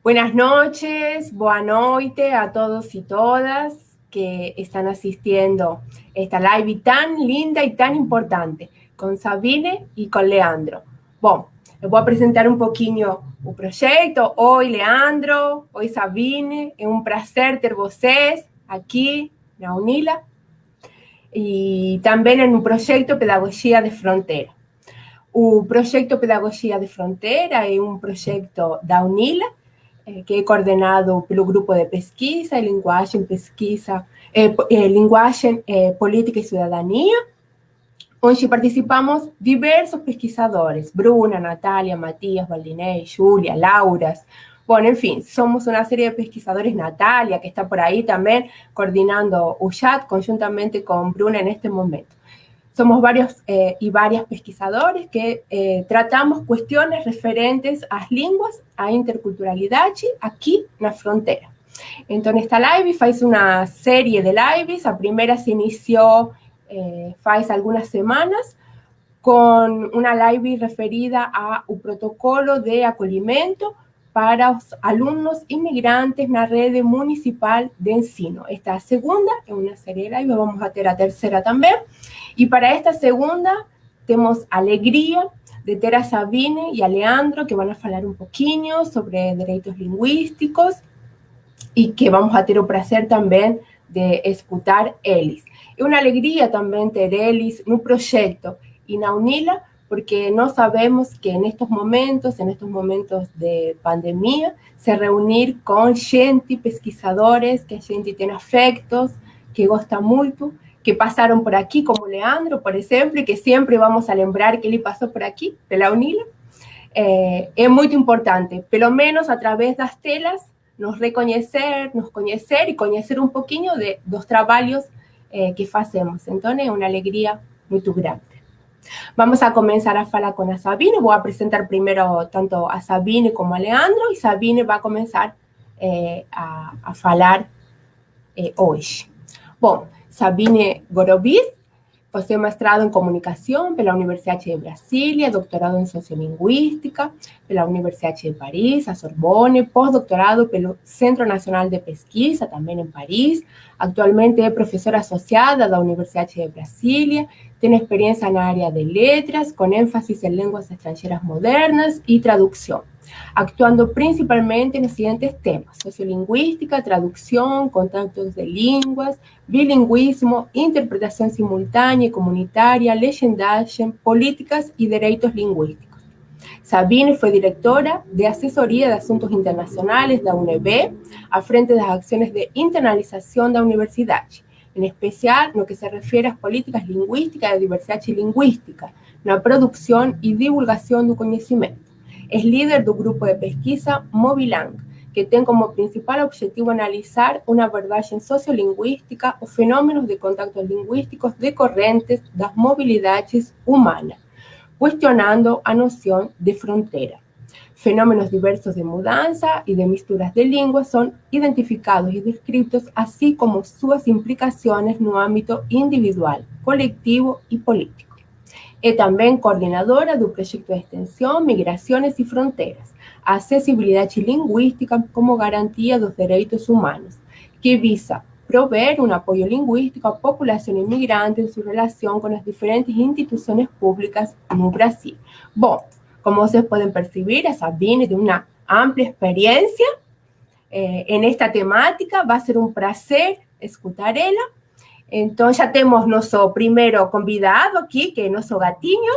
Buenas noches, boa noite a todos y todas que están asistiendo a esta live tan linda y tan importante con Sabine y con Leandro. Bom, eu vou apresentar um pouquinho o projeto. Oi, Leandro. Oi, Sabine. É um prazer ter vocês aqui na UNILA e também no projeto Pedagogia de Fronteira. O projeto Pedagogia de Fronteira é um projeto da UNILA que é coordenado pelo Grupo de Pesquisa e Linguagem, Política e Cidadania, onde participamos diversos pesquisadores, Bruna, Natália, Matias, Valdinei, Júlia, Lauras. Bom, enfim, somos uma série de pesquisadores, Natália, que está por aí também, coordenando o chat conjuntamente com Bruna neste momento. Somos varios y varias pesquisadores que tratamos cuestiones referentes às línguas, à interculturalidade aqui na fronteira. Então, esta live faz uma série de lives. A primeira se iniciou faz algumas semanas com uma live referida ao protocolo de acolhimento para os alunos imigrantes na rede municipal de ensino. Esta é a segunda, é uma série de lives, vamos a ter a terceira também. E para esta segunda, temos a alegria de ter a Sabine e a Leandro, que vão falar um pouquinho sobre direitos linguísticos e que vamos a ter o prazer também de escutar eles. É uma alegria também ter eles no projeto e na UNILA, porque nós sabemos que nestes momentos de pandemia, se reunir com gente, pesquisadores, que a gente tem afectos, que gosta muito, que passaram por aqui, como Leandro, por exemplo, e que sempre vamos a lembrar que ele passou por aqui, pela UNILA, é muito importante, pelo menos através das telas, nos reconhecer, nos conhecer e conhecer um pouquinho dos trabalhos que fazemos. Então, é uma alegria muito grande. Vamos a começar a falar com a Sabine. Vou apresentar primeiro tanto a Sabine como a Leandro, e Sabine vai começar a falar hoje. Bom, Sabine Gorovic possui mestrado em comunicação pela Universidade de Brasília, doutorado em sociolinguística pela Universidade de Paris, a Sorbonne, pós-doutorado pelo Centro Nacional de Pesquisa, também em Paris. Atualmente é professora associada da Universidade de Brasília, tem experiência na área de letras, com ênfase em línguas estrangeiras modernas e tradução, actuando principalmente nos seguintes temas: sociolinguística, tradução, contactos de línguas, bilingüismo, interpretação simultânea e comunitária, legendagem, políticas e direitos linguísticos. Sabine foi diretora de Assessoria de Assuntos Internacionais da UNB, à frente das ações de internalização da universidade, em especial no que se refere às políticas linguísticas e à diversidade linguística, na produção e divulgação do conhecimento. É líder do grupo de pesquisa Mobilang, que tem como principal objetivo analisar uma abordagem sociolinguística os fenômenos de contactos linguísticos decorrentes das mobilidades humanas, questionando a noção de fronteira. Fenômenos diversos de mudança e de misturas de línguas são identificados e descritos, assim como suas implicações no âmbito individual, coletivo e político. É também coordenadora do projeto de extensão Migrações e Fronteiras, a acessibilidade linguística como garantia dos direitos humanos, que visa prover um apoio linguístico à população imigrante em sua relação com as diferentes instituições públicas no Brasil. Bom, como vocês podem perceber, a Sabine tem uma ampla experiência nesta temática. Vai ser um prazer escutar ela. Então, já temos nosso primeiro convidado aqui, que é nosso gatinho,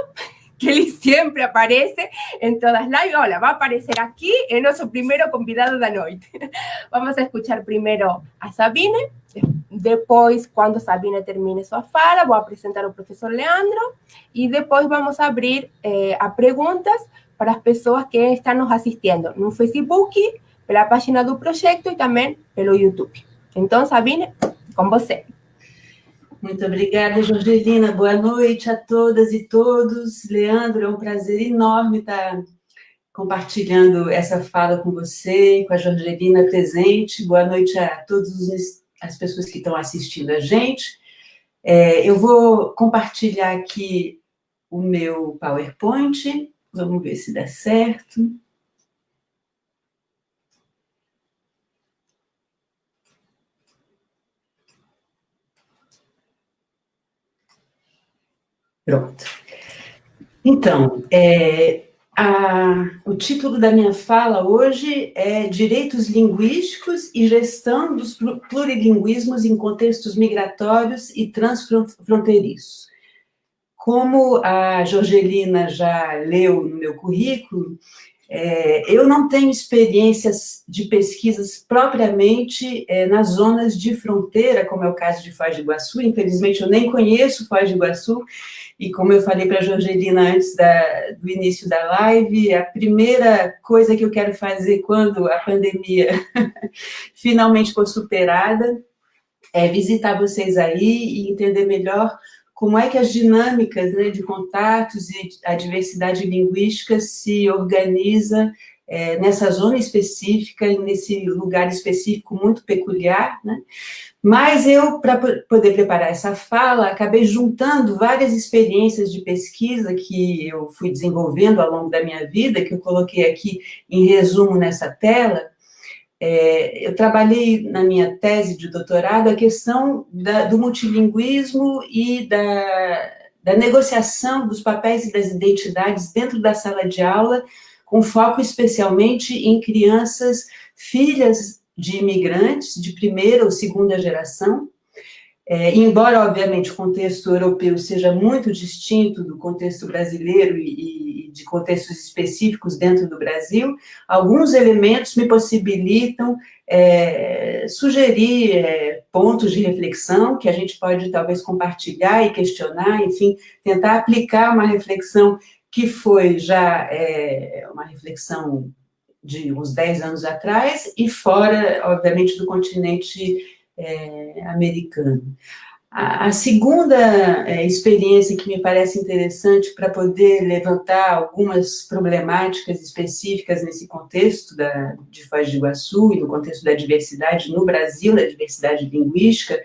que ele sempre aparece em todas as lives. Olha, vai aparecer aqui, é nosso primeiro convidado da noite. Vamos a escutar primeiro a Sabine. Depois, quando Sabine termine sua fala, vou apresentar o professor Leandro. E depois vamos abrir a perguntas para as pessoas que estão nos assistindo no Facebook, pela página do projeto e também pelo YouTube. Então, Sabine, com você. Muito obrigada, Jorgelina. Boa noite a todas e todos. Leandro, é um prazer enorme estar compartilhando essa fala com você, com a Jorgelina presente. Boa noite a todas as pessoas que estão assistindo a gente. Eu vou compartilhar aqui o meu PowerPoint. Vamos ver se dá certo. Pronto. Então, o título da minha fala hoje é Direitos Linguísticos e Gestão dos Plurilinguismos em Contextos Migratórios e Transfronteiriços. Como a Jorgelina já leu no meu currículo, eu não tenho experiências de pesquisas propriamente nas zonas de fronteira, como é o caso de Foz do Iguaçu. Infelizmente, eu nem conheço Foz do Iguaçu, e como eu falei para a Jorgelina antes do início da live, a primeira coisa que eu quero fazer quando a pandemia finalmente for superada é visitar vocês aí e entender melhor como é que as dinâmicas, né, de contatos e a diversidade linguística se organiza nessa zona específica, nesse lugar específico muito peculiar, né? Mas eu, para poder preparar essa fala, acabei juntando várias experiências de pesquisa que eu fui desenvolvendo ao longo da minha vida, que eu coloquei aqui em resumo nessa tela. Eu trabalhei na minha tese de doutorado a questão do multilinguismo e da negociação dos papéis e das identidades dentro da sala de aula, com foco especialmente em crianças filhas de imigrantes de primeira ou segunda geração. Embora, obviamente, o contexto europeu seja muito distinto do contexto brasileiro e de contextos específicos dentro do Brasil, alguns elementos me possibilitam sugerir pontos de reflexão que a gente pode, talvez, compartilhar e questionar, enfim, tentar aplicar uma reflexão que foi já uma reflexão de uns 10 anos atrás e fora, obviamente, do continente americano. A segunda experiência que me parece interessante para poder levantar algumas problemáticas específicas nesse contexto de Foz do Iguaçu e no contexto da diversidade no Brasil, da diversidade linguística,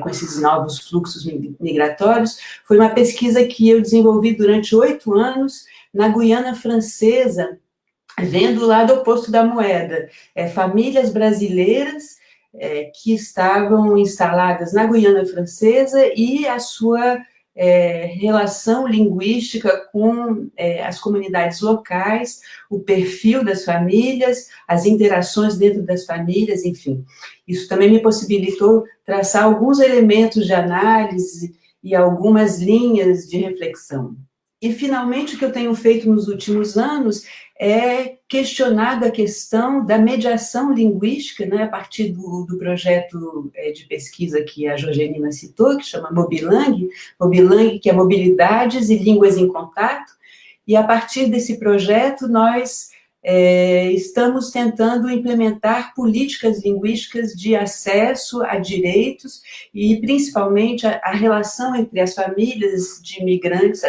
com esses novos fluxos migratórios, foi uma pesquisa que eu desenvolvi durante 8 anos na Guiana Francesa, vendo o lado oposto da moeda, famílias brasileiras que estavam instaladas na Guiana Francesa e a sua relação linguística com as comunidades locais, o perfil das famílias, as interações dentro das famílias, enfim. Isso também me possibilitou traçar alguns elementos de análise e algumas linhas de reflexão. E, finalmente, o que eu tenho feito nos últimos anos é questionado a questão da mediação linguística, né, a partir do projeto de pesquisa que a Jorgelina citou, que chama Mobilang, que é Mobilidades e Línguas em Contato, e a partir desse projeto nós estamos tentando implementar políticas linguísticas de acesso a direitos e, principalmente, a relação entre as famílias de imigrantes,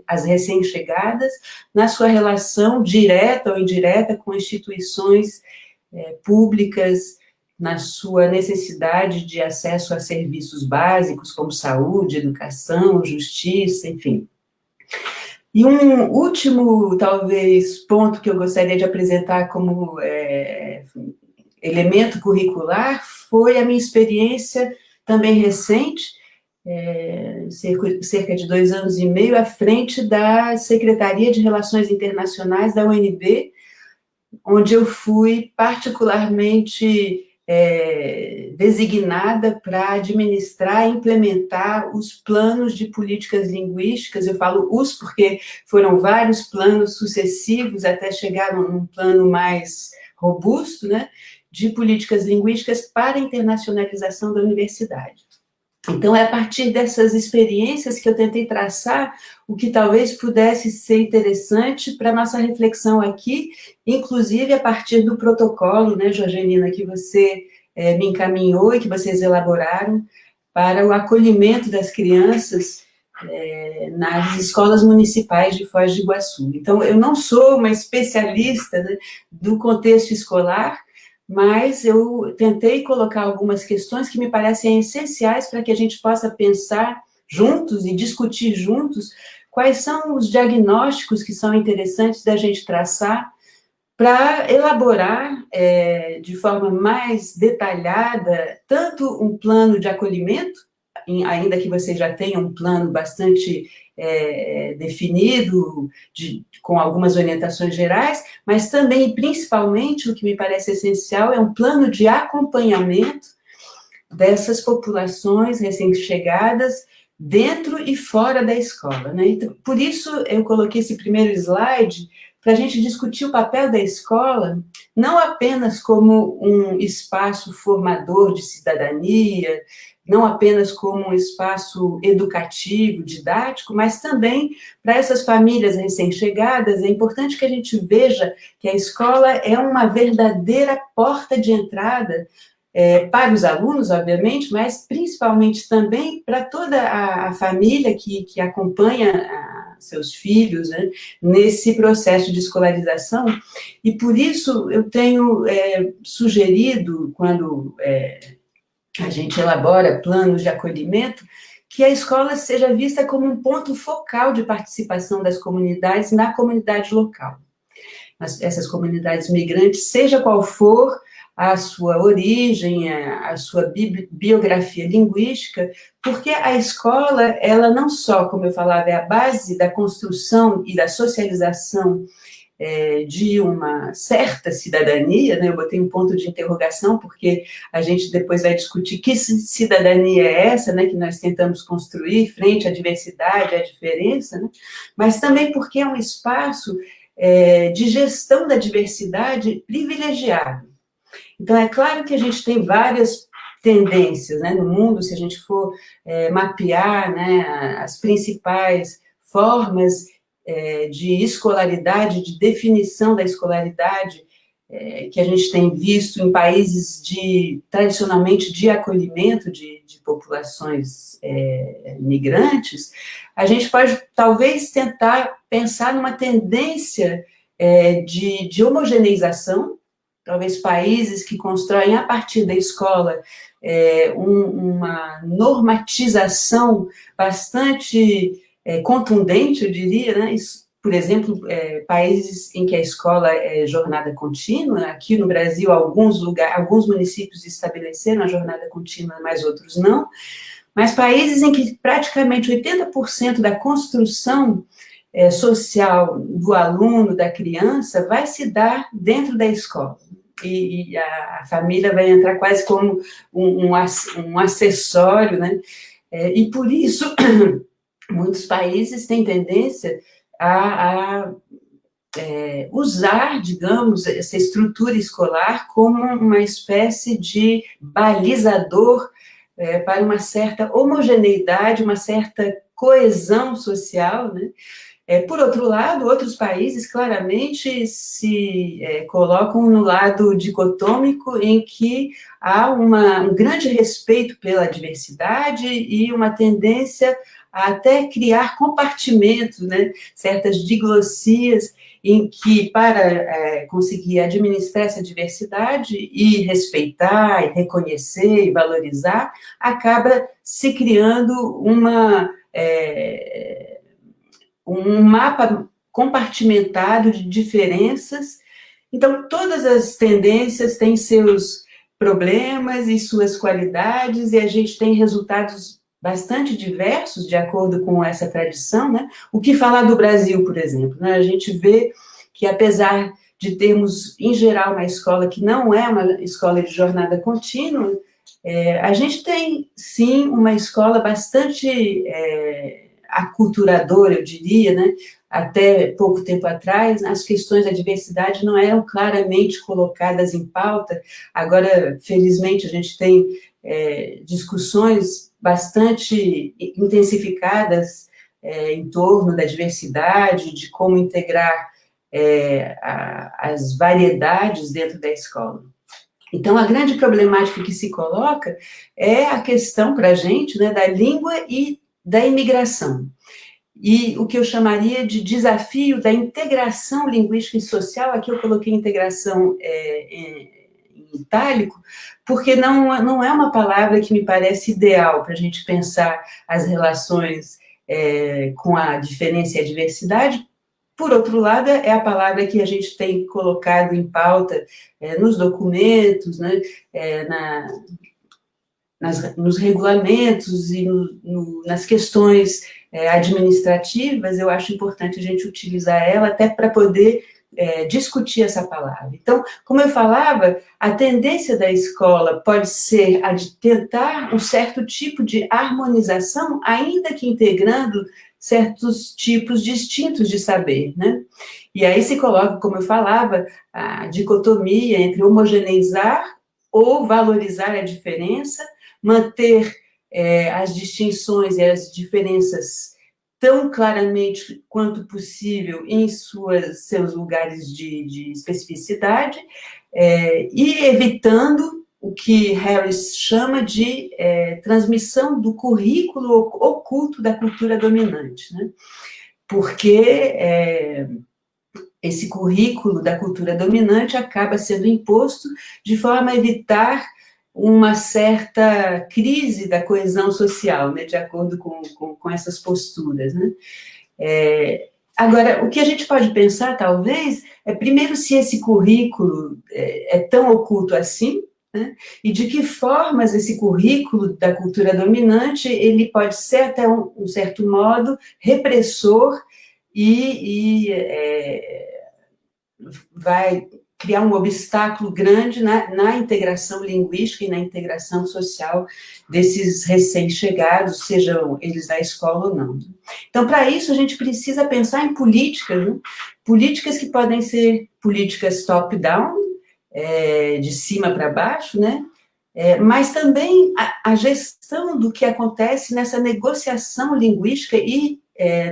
as recém-chegadas, na sua relação direta ou indireta com instituições públicas, na sua necessidade de acesso a serviços básicos, como saúde, educação, justiça, enfim. E um último, talvez, ponto que eu gostaria de apresentar como elemento curricular foi a minha experiência também recente, cerca de 2 anos e meio, à frente da Secretaria de Relações Internacionais da UNB, onde eu fui particularmente designada para administrar e implementar os planos de políticas linguísticas. Eu falo os porque foram vários planos sucessivos até chegar num plano mais robusto, né, de políticas linguísticas para a internacionalização da universidade. Então, é a partir dessas experiências que eu tentei traçar o que talvez pudesse ser interessante para a nossa reflexão aqui, inclusive a partir do protocolo, né, Jorgelina, que você me encaminhou e que vocês elaboraram para o acolhimento das crianças nas escolas municipais de Foz do Iguaçu. Então, eu não sou uma especialista, né, do contexto escolar, mas eu tentei colocar algumas questões que me parecem essenciais para que a gente possa pensar juntos e discutir juntos quais são os diagnósticos que são interessantes da gente traçar para elaborar de forma mais detalhada tanto um plano de acolhimento ainda que você já tenha um plano bastante definido, com algumas orientações gerais, mas também, principalmente, o que me parece essencial é um plano de acompanhamento dessas populações recém-chegadas dentro e fora da escola, né? Então, por isso, eu coloquei esse primeiro slide para a gente discutir o papel da escola, não apenas como um espaço formador de cidadania, não apenas como um espaço educativo, didático, mas também para essas famílias recém-chegadas, é importante que a gente veja que a escola é uma verdadeira porta de entrada para os alunos, obviamente, mas principalmente também para toda a família que acompanha seus filhos, né, nesse processo de escolarização, e por isso eu tenho sugerido, quando a gente elabora planos de acolhimento, que a escola seja vista como um ponto focal de participação das comunidades na comunidade local. Essas comunidades migrantes, seja qual for a sua origem, a sua biografia linguística, porque a escola, ela não só, como eu falava, é a base da construção e da socialização de uma certa cidadania, né? Eu botei um ponto de interrogação, porque a gente depois vai discutir que cidadania é essa, né, que nós tentamos construir frente à diversidade, à diferença, né? Mas também porque é um espaço de gestão da diversidade privilegiado. Então, é claro que a gente tem várias tendências, né, no mundo, se a gente for mapear, né, as principais formas de escolaridade, de definição da escolaridade, que a gente tem visto em países tradicionalmente de acolhimento de populações migrantes, a gente pode talvez tentar pensar numa tendência de homogeneização, talvez países que constroem a partir da escola uma normatização bastante contundente, eu diria, né? Por exemplo, países em que a escola é jornada contínua. Aqui no Brasil, alguns municípios estabeleceram a jornada contínua, mas outros não. Mas países em que praticamente 80% da construção social do aluno, da criança, vai se dar dentro da escola. E a família vai entrar quase como um acessório, né? E por isso, muitos países têm tendência a usar, digamos, essa estrutura escolar como uma espécie de balizador para uma certa homogeneidade, uma certa coesão social, né? Por outro lado, outros países claramente se colocam no lado dicotômico, em que há um grande respeito pela diversidade e uma tendência a até criar compartimentos, né, certas diglossias, em que, para conseguir administrar essa diversidade e respeitar, e reconhecer e valorizar, acaba se criando um mapa compartimentado de diferenças. Então, todas as tendências têm seus problemas e suas qualidades, e a gente tem resultados bastante diversos de acordo com essa tradição, né? O que falar do Brasil, por exemplo, né? A gente vê que, apesar de termos, em geral, uma escola que não é uma escola de jornada contínua, a gente tem, sim, uma escola bastante aculturadora, eu diria, né? Até pouco tempo atrás, as questões da diversidade não eram claramente colocadas em pauta. Agora, felizmente, a gente tem discussões bastante intensificadas em torno da diversidade, de como integrar as variedades dentro da escola. Então, a grande problemática que se coloca é a questão, para a gente, né, da língua e da imigração. E o que eu chamaria de desafio da integração linguística e social, aqui eu coloquei integração em itálico, porque não é uma palavra que me parece ideal para a gente pensar as relações com a diferença e a diversidade. Por outro lado, é a palavra que a gente tem colocado em pauta nos documentos, né, nos regulamentos e nas questões administrativas, eu acho importante a gente utilizar ela até para poder discutir essa palavra. Então, como eu falava, a tendência da escola pode ser a de tentar um certo tipo de harmonização, ainda que integrando certos tipos distintos de saber, né? E aí se coloca, como eu falava, a dicotomia entre homogeneizar ou valorizar a diferença, manter as distinções e as diferenças tão claramente quanto possível em seus lugares de especificidade, e evitando o que Harris chama de transmissão do currículo oculto da cultura dominante, né? Porque esse currículo da cultura dominante acaba sendo imposto de forma a evitar uma certa crise da coesão social, né, de acordo com essas posturas, né? Agora, o que a gente pode pensar, talvez, primeiro, se esse currículo é tão oculto assim, né, e de que formas esse currículo da cultura dominante, ele pode ser, até um certo modo, repressor e vai criar um obstáculo grande na integração linguística e na integração social desses recém-chegados, sejam eles da escola ou não. Então, para isso, a gente precisa pensar em políticas, né? Políticas que podem ser políticas top-down, de cima para baixo, né? Mas também a gestão do que acontece nessa negociação linguística e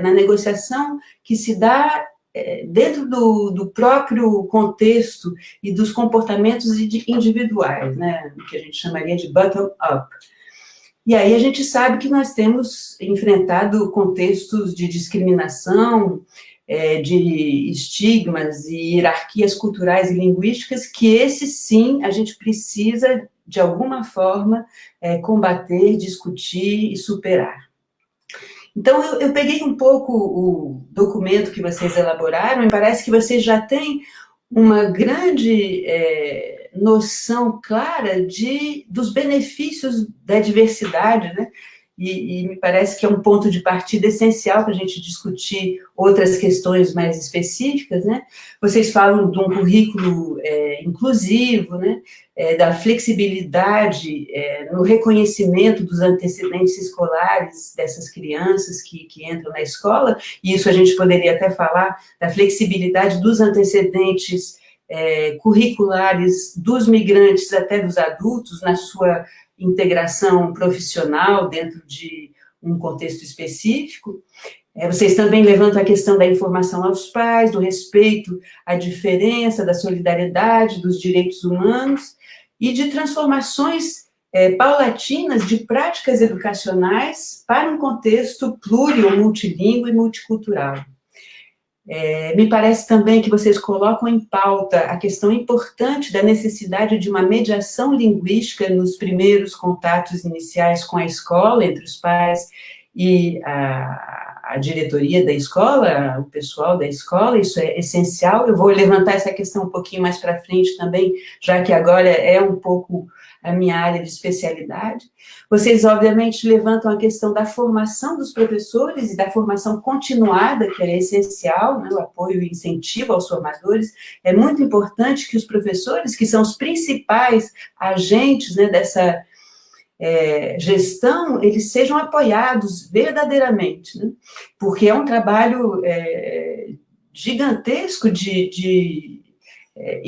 na negociação que se dá dentro do próprio contexto e dos comportamentos individuais, né, que a gente chamaria de bottom-up. E aí a gente sabe que nós temos enfrentado contextos de discriminação, de estigmas e hierarquias culturais e linguísticas, que esses sim a gente precisa, de alguma forma, combater, discutir e superar. Então, eu peguei um pouco o documento que vocês elaboraram e parece que vocês já têm uma grande noção clara dos benefícios da diversidade, né? E me parece que é um ponto de partida essencial para a gente discutir outras questões mais específicas, né? Vocês falam de um currículo inclusivo, né? Da flexibilidade no reconhecimento dos antecedentes escolares dessas crianças que entram na escola, e isso a gente poderia até falar da flexibilidade dos antecedentes curriculares dos migrantes até dos adultos na sua integração profissional dentro de um contexto específico. Vocês também levantam a questão da informação aos pais, do respeito à diferença, da solidariedade, dos direitos humanos e de transformações paulatinas de práticas educacionais para um contexto plúrio, multilingüe e multicultural. Me parece também que vocês colocam em pauta a questão importante da necessidade de uma mediação linguística nos primeiros contatos iniciais com a escola, entre os pais e a diretoria da escola, o pessoal da escola, isso é essencial. Eu vou levantar essa questão um pouquinho mais para frente também, já que agora é um pouco a minha área de especialidade. Vocês, obviamente, levantam a questão da formação dos professores e da formação continuada, que é essencial, né, o apoio e incentivo aos formadores. É muito importante que os professores, que são os principais agentes, né, dessa gestão, eles sejam apoiados verdadeiramente, né, porque é um trabalho gigantesco e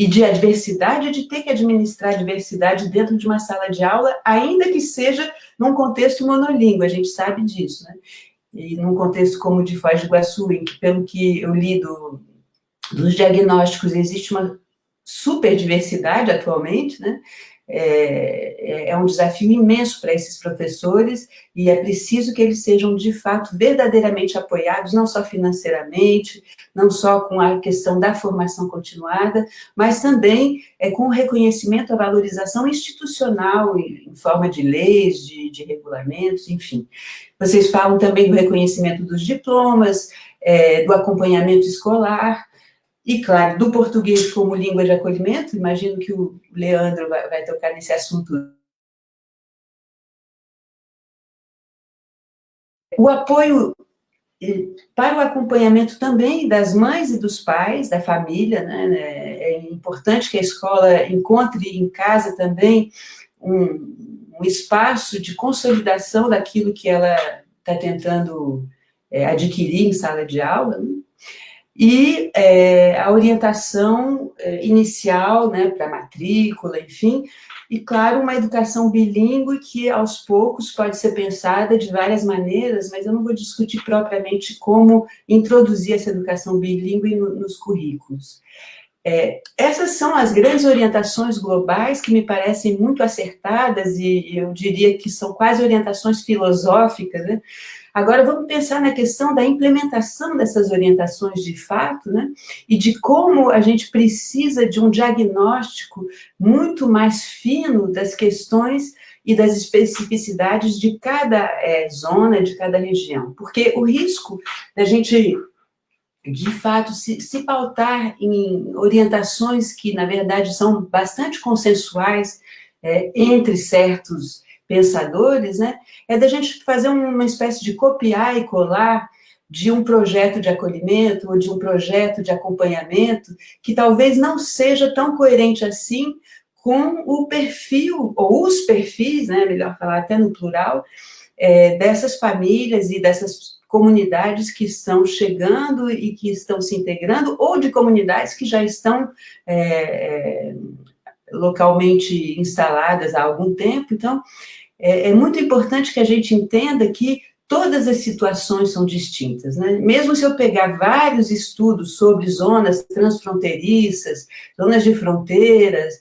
de adversidade, de ter que administrar a diversidade dentro de uma sala de aula, ainda que seja num contexto monolíngue, a gente sabe disso, né? E num contexto como o de Foz do Iguaçu, em que, pelo que eu li dos diagnósticos, existe uma super diversidade atualmente, né? É um desafio imenso para esses professores e é preciso que eles sejam, de fato, verdadeiramente apoiados, não só financeiramente, não só com a questão da formação continuada, mas também com o reconhecimento, a valorização institucional em forma de leis, de regulamentos, enfim. Vocês falam também do reconhecimento dos diplomas, do acompanhamento escolar, e, claro, do português como língua de acolhimento. Imagino que o Leandro vai tocar nesse assunto O apoio para o acompanhamento também das mães e dos pais, da família, né? É importante que a escola encontre em casa também um espaço de consolidação daquilo que ela está tentando adquirir em sala de aula, né? E a orientação inicial, né, para matrícula, enfim, e, claro, uma educação bilíngue que, aos poucos, pode ser pensada de várias maneiras, mas eu não vou discutir propriamente como introduzir essa educação bilíngue nos currículos. Essas são as grandes orientações globais que me parecem muito acertadas e eu diria que são quase orientações filosóficas, né? Agora, vamos pensar na questão da implementação dessas orientações de fato, né? E de como a gente precisa de um diagnóstico muito mais fino das questões e das especificidades de cada zona, de cada região. Porque o risco da gente, de fato, se pautar em orientações que, na verdade, são bastante consensuais entre certos pensadores, né, é da gente fazer uma espécie de copiar e colar de um projeto de acolhimento ou de um projeto de acompanhamento que talvez não seja tão coerente assim com o perfil, ou os perfis, né, melhor falar até no plural, dessas famílias e dessas comunidades que estão chegando e que estão se integrando, ou de comunidades que já estão localmente instaladas há algum tempo. Então, é muito importante que a gente entenda que todas as situações são distintas, né? Mesmo se eu pegar vários estudos sobre zonas transfronteiriças, zonas de fronteiras,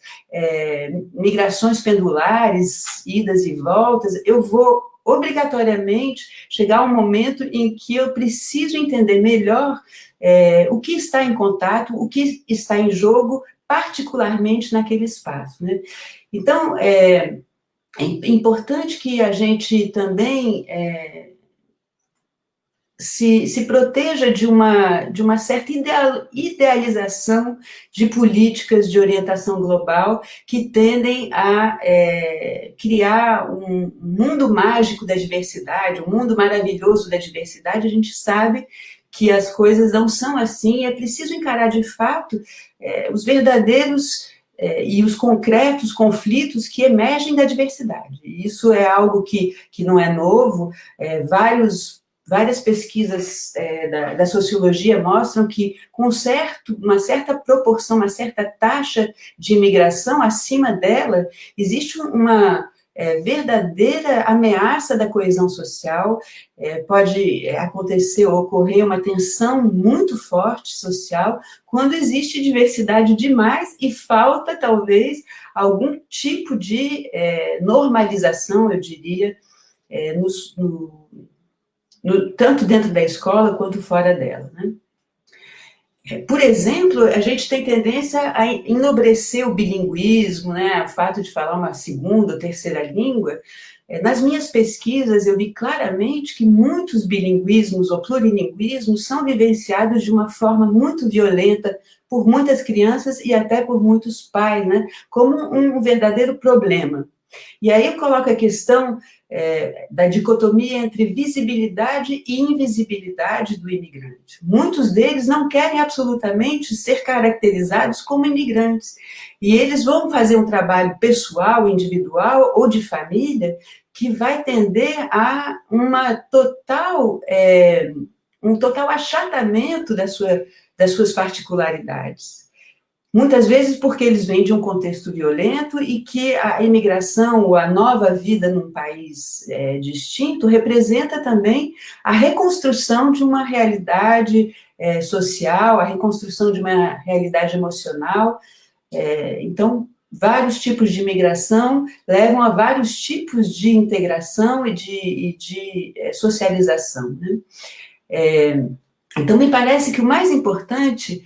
migrações pendulares, idas e voltas, eu vou obrigatoriamente chegar a um momento em que eu preciso entender melhor o que está em contato, o que está em jogo, particularmente naquele espaço, né? Então, é importante que a gente também se proteja de uma certa idealização de políticas de orientação global que tendem a criar um mundo mágico da diversidade, um mundo maravilhoso da diversidade. A gente sabe que as coisas não são assim, é preciso encarar de fato os verdadeiros e os concretos conflitos que emergem da diversidade. Isso é algo que não é novo, várias pesquisas da sociologia mostram que, com uma certa proporção, uma certa taxa de imigração, acima dela, existe uma verdadeira ameaça da coesão social, pode acontecer ou ocorrer uma tensão muito forte social, quando existe diversidade demais e falta, talvez, algum tipo de normalização, eu diria, tanto dentro da escola quanto fora dela, né? Por exemplo, a gente tem tendência a enobrecer o bilinguismo, né, o fato de falar uma segunda ou terceira língua. Nas minhas pesquisas, eu vi claramente que muitos bilinguismos ou plurilinguismos são vivenciados de uma forma muito violenta por muitas crianças e até por muitos pais, né, como um verdadeiro problema. E aí eu coloco a questão da dicotomia entre visibilidade e invisibilidade do imigrante. Muitos deles não querem absolutamente ser caracterizados como imigrantes. E eles vão fazer um trabalho pessoal, individual ou de família que vai tender a um total achatamento das suas particularidades. Muitas vezes porque eles vêm de um contexto violento e que a imigração ou a nova vida num país distinto representa também a reconstrução de uma realidade social, a reconstrução de uma realidade emocional. Então, vários tipos de imigração levam a vários tipos de integração e de socialização, né? Então, me parece que o mais importante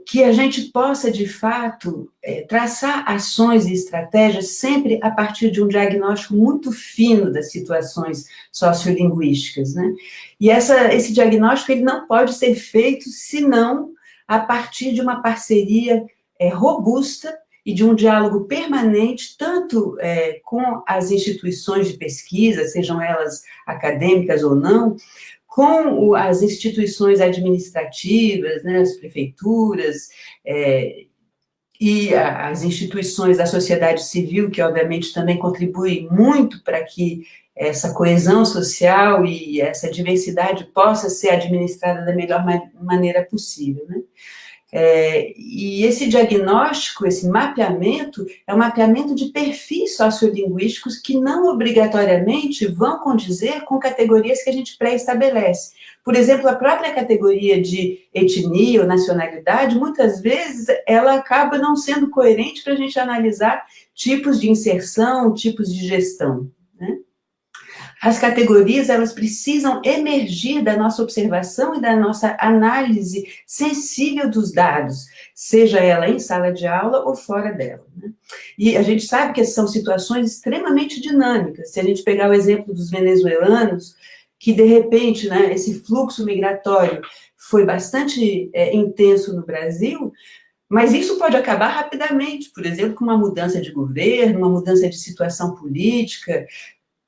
que a gente possa, de fato, traçar ações e estratégias sempre a partir de um diagnóstico muito fino das situações sociolinguísticas, né? E esse diagnóstico ele não pode ser feito senão a partir de uma parceria robusta e de um diálogo permanente, tanto com as instituições de pesquisa, sejam elas acadêmicas ou não, com as instituições administrativas, né, as prefeituras, e as instituições da sociedade civil, que obviamente também contribuem muito para que essa coesão social e essa diversidade possa ser administrada da melhor maneira possível, né? E esse diagnóstico, esse mapeamento, é um mapeamento de perfis sociolinguísticos que não obrigatoriamente vão condizer com categorias que a gente pré-estabelece. Por exemplo, a própria categoria de etnia ou nacionalidade, muitas vezes, ela acaba não sendo coerente para a gente analisar tipos de inserção, tipos de gestão, né? As categorias, elas precisam emergir da nossa observação e da nossa análise sensível dos dados, seja ela em sala de aula ou fora dela, né? E a gente sabe que são situações extremamente dinâmicas. Se a gente pegar o exemplo dos venezuelanos, que de repente, né, esse fluxo migratório foi bastante intenso no Brasil, mas isso pode acabar rapidamente, por exemplo, com uma mudança de governo, uma mudança de situação política.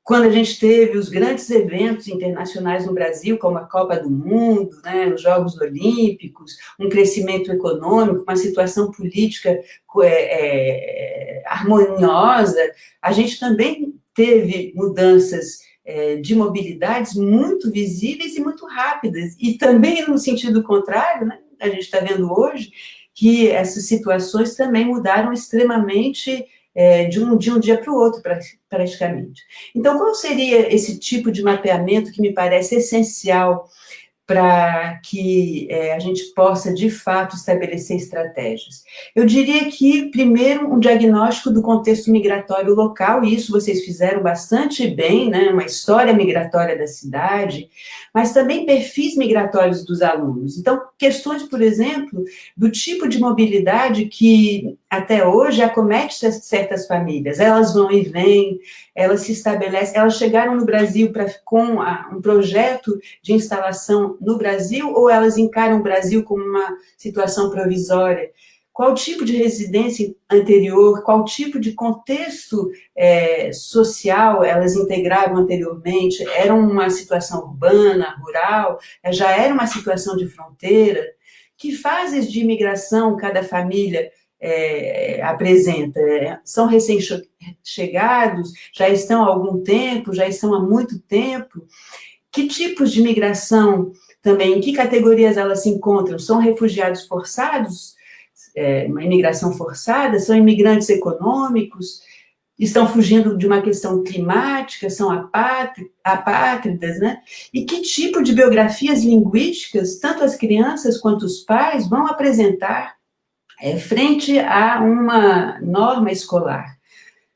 Quando a gente teve os grandes eventos internacionais no Brasil, como a Copa do Mundo, né, os Jogos Olímpicos, um crescimento econômico, uma situação política harmoniosa, a gente também teve mudanças de mobilidades muito visíveis e muito rápidas. E também no sentido contrário, né, a gente está vendo hoje que essas situações também mudaram extremamente de um dia para o outro, praticamente. Então, qual seria esse tipo de mapeamento que me parece essencial para que a gente possa, de fato, estabelecer estratégias? Eu diria que, primeiro, um diagnóstico do contexto migratório local, e isso vocês fizeram bastante bem, né, uma história migratória da cidade, mas também perfis migratórios dos alunos. Então, questões, por exemplo, do tipo de mobilidade que, até hoje, acomete certas famílias. Elas vão e vêm, elas se estabelecem, elas chegaram no Brasil com um projeto de instalação no Brasil, ou elas encaram o Brasil como uma situação provisória? Qual tipo de residência anterior, qual tipo de contexto social elas integravam anteriormente? Era uma situação urbana, rural? Já era uma situação de fronteira? Que fases de imigração cada família apresenta? São recém-chegados? Já estão há algum tempo? Já estão há muito tempo? Que tipos de migração também? Em que categorias elas se encontram? São refugiados forçados? Uma imigração forçada? São imigrantes econômicos? Estão fugindo de uma questão climática? São apátridas, né? E que tipo de biografias linguísticas tanto as crianças quanto os pais vão apresentar frente a uma norma escolar?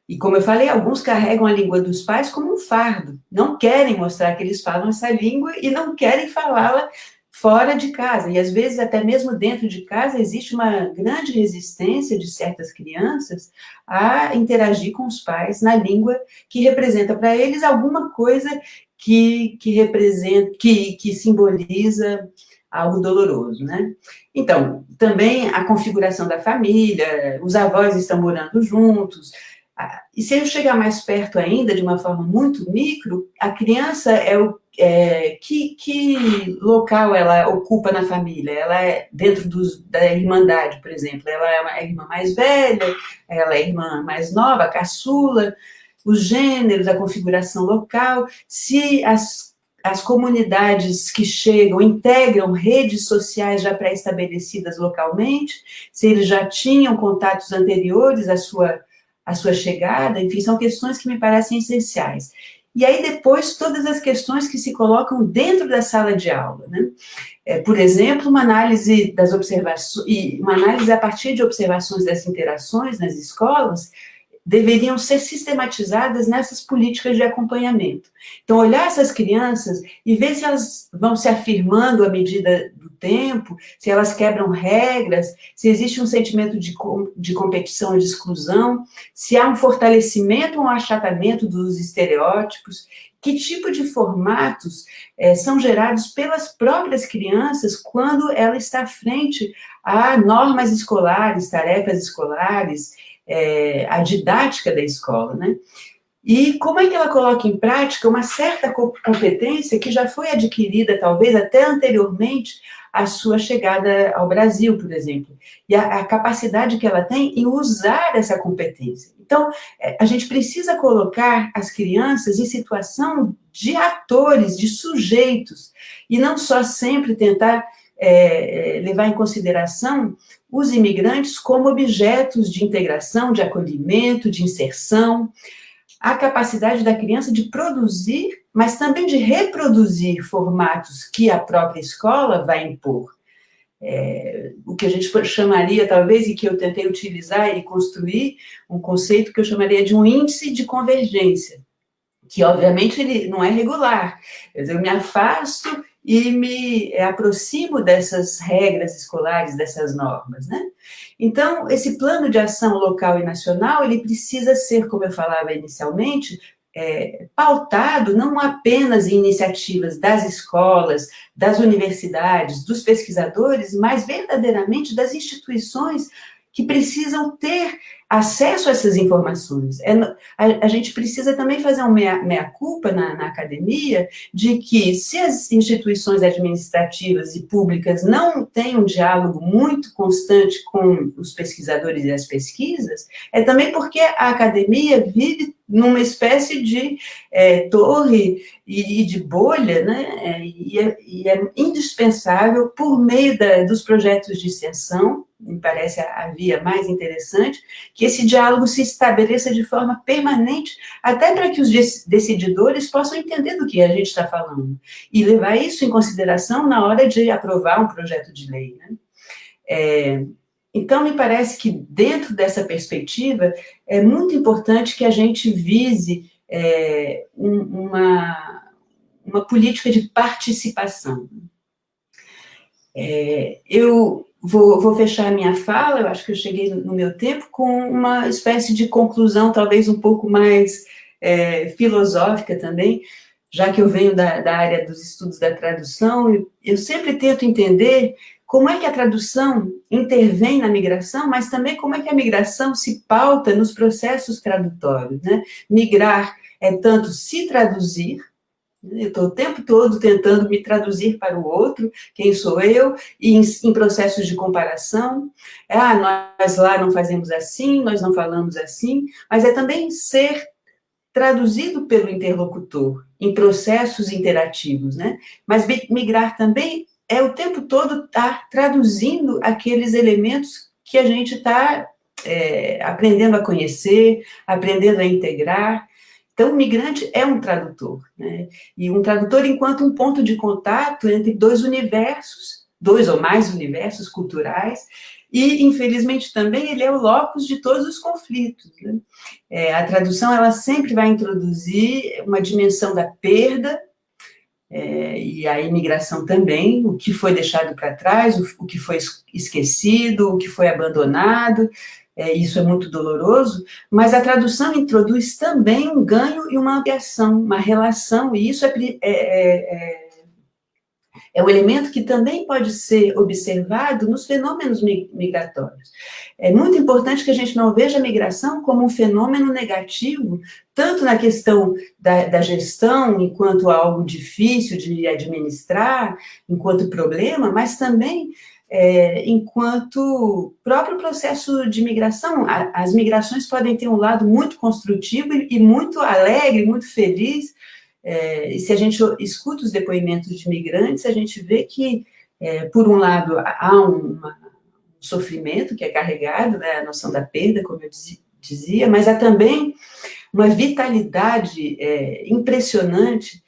E, como eu falei, alguns carregam a língua dos pais como um fardo, não querem mostrar que eles falam essa língua e não querem falá-la fora de casa. E, às vezes, até mesmo dentro de casa, existe uma grande resistência de certas crianças a interagir com os pais na língua que representa para eles alguma coisa que simboliza algo doloroso, né? Então, também a configuração da família, os avós estão morando juntos. E se eu chegar mais perto ainda, de uma forma muito micro, a criança que local ela ocupa na família? Ela é dentro da irmandade, por exemplo. Ela é a irmã mais velha, ela é a irmã mais nova, a caçula, os gêneros, a configuração local. Se as comunidades que chegam integram redes sociais já pré-estabelecidas localmente, se eles já tinham contatos anteriores à sua chegada, enfim, são questões que me parecem essenciais. E aí, depois, todas as questões que se colocam dentro da sala de aula, né? Por exemplo, uma análise das observações, e uma análise a partir de observações das interações nas escolas, deveriam ser sistematizadas nessas políticas de acompanhamento. Então, olhar essas crianças e ver se elas vão se afirmando à medida do tempo, se elas quebram regras, se existe um sentimento de competição e de exclusão, se há um fortalecimento ou um achatamento dos estereótipos, que tipo de formatos são gerados pelas próprias crianças quando ela está frente a normas escolares, tarefas escolares, a didática da escola, né? E como é que ela coloca em prática uma certa competência que já foi adquirida, talvez, até anteriormente à sua chegada ao Brasil, por exemplo, e a capacidade que ela tem em usar essa competência. Então, a gente precisa colocar as crianças em situação de atores, de sujeitos, e não só sempre tentar levar em consideração os imigrantes como objetos de integração, de acolhimento, de inserção. A capacidade da criança de produzir, mas também de reproduzir formatos que a própria escola vai impor. O que a gente chamaria, talvez, e que eu tentei utilizar e construir, um conceito que eu chamaria de um índice de convergência, que, obviamente, ele não é regular. Eu me afasto e me aproximo dessas regras escolares, dessas normas, né? Então, esse plano de ação local e nacional, ele precisa ser, como eu falava inicialmente, pautado não apenas em iniciativas das escolas, das universidades, dos pesquisadores, mas verdadeiramente das instituições que precisam ter acesso a essas informações. A gente precisa também fazer uma meia-culpa na academia de que, se as instituições administrativas e públicas não têm um diálogo muito constante com os pesquisadores e as pesquisas, é também porque a academia vive numa espécie de torre e de bolha, né? E é indispensável, por meio dos projetos de extensão, me parece a via mais interessante, que esse diálogo se estabeleça de forma permanente, até para que os decididores possam entender do que a gente está falando, e levar isso em consideração na hora de aprovar um projeto de lei, né? Então, me parece que, dentro dessa perspectiva, é muito importante que a gente vise uma política de participação. Eu vou fechar a minha fala, eu acho que eu cheguei no meu tempo, com uma espécie de conclusão, talvez um pouco mais filosófica também, já que eu venho da área dos estudos da tradução. Eu sempre tento entender como é que a tradução intervém na migração, mas também como é que a migração se pauta nos processos tradutórios, né? Migrar é tanto se traduzir. Eu estou o tempo todo tentando me traduzir para o outro, quem sou eu, e em processos de comparação. Nós lá não fazemos assim, nós não falamos assim, mas é também ser traduzido pelo interlocutor, em processos interativos, né? Mas migrar também é o tempo todo estar traduzindo aqueles elementos que a gente está aprendendo a conhecer, aprendendo a integrar. Então, o migrante é um tradutor, né? E um tradutor enquanto um ponto de contato entre dois universos, dois ou mais universos culturais, e, infelizmente, também ele é o locus de todos os conflitos, né? A tradução, ela sempre vai introduzir uma dimensão da perda, e a imigração também, o que foi deixado para trás, o que foi esquecido, o que foi abandonado. Isso é muito doloroso, mas a tradução introduz também um ganho e uma ampliação, uma relação, e isso é um elemento que também pode ser observado nos fenômenos migratórios. É muito importante que a gente não veja a migração como um fenômeno negativo, tanto na questão da gestão, enquanto algo difícil de administrar, enquanto problema, mas também enquanto próprio processo de migração. As migrações podem ter um lado muito construtivo e muito alegre, muito feliz. E se a gente escuta os depoimentos de migrantes, a gente vê que, por um lado, há um sofrimento que é carregado, né, a noção da perda, como eu dizia, mas há também uma vitalidade impressionante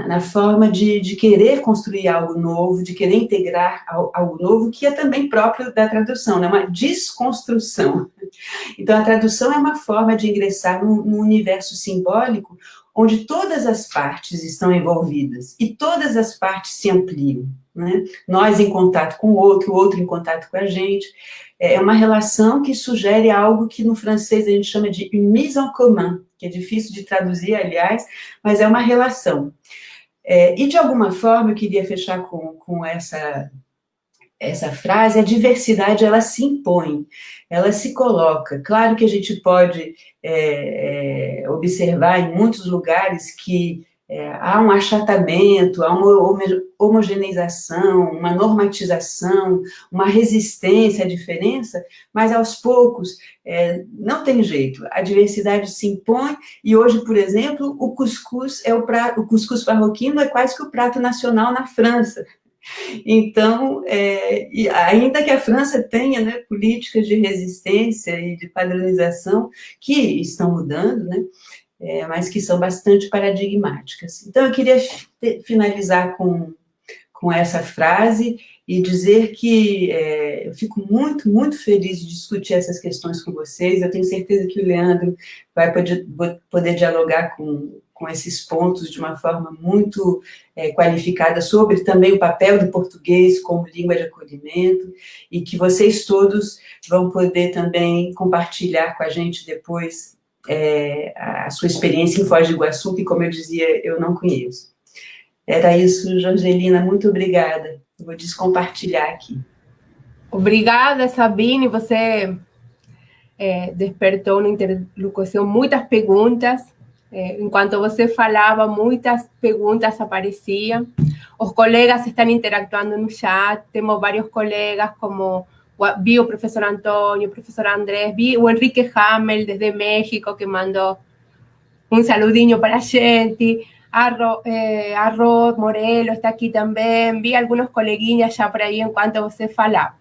na forma de querer construir algo novo, de querer integrar algo novo, que é também próprio da tradução, né, uma desconstrução. Então, a tradução é uma forma de ingressar num universo simbólico onde todas as partes estão envolvidas e todas as partes se ampliam. né? Nós em contato com o outro em contato com a gente. É uma relação que sugere algo que no francês a gente chama de mise en commun, que é difícil de traduzir, aliás, mas é uma relação. E de alguma forma eu queria fechar com essa frase: a diversidade, ela se impõe, ela se coloca. Claro que a gente pode observar em muitos lugares que há um achatamento, há uma homogeneização, uma normatização, uma resistência à diferença, mas aos poucos não tem jeito, a diversidade se impõe, e hoje, por exemplo, o cuscuz o cuscuz marroquino é quase que o prato nacional na França. Então, ainda que a França tenha, né, políticas de resistência e de padronização que estão mudando, né, mas que são bastante paradigmáticas. Então, eu queria finalizar com essa frase e dizer que eu fico muito, muito feliz de discutir essas questões com vocês. Eu tenho certeza que o Leandro vai poder dialogar com esses pontos de uma forma muito qualificada sobre também o papel do português como língua de acolhimento, e que vocês todos vão poder também compartilhar com a gente depois a sua experiência em Foz do Iguaçu, que, como eu dizia, eu não conheço. Era isso, Jorgelina, muito obrigada. Eu vou descompartilhar aqui. Obrigada, Sabine, você despertou na interlocução muitas perguntas. Enquanto você falava, muitas perguntas apareciam. Os colegas estão interactuando no chat, temos vários colegas, como vi o professor Antônio, o professor Andrés, vi o Enrique Hamel, desde México, que mandou um saludinho para a gente. A Rod Morelo está aqui também. Vi alguns coleguinhas já por aí enquanto você falava.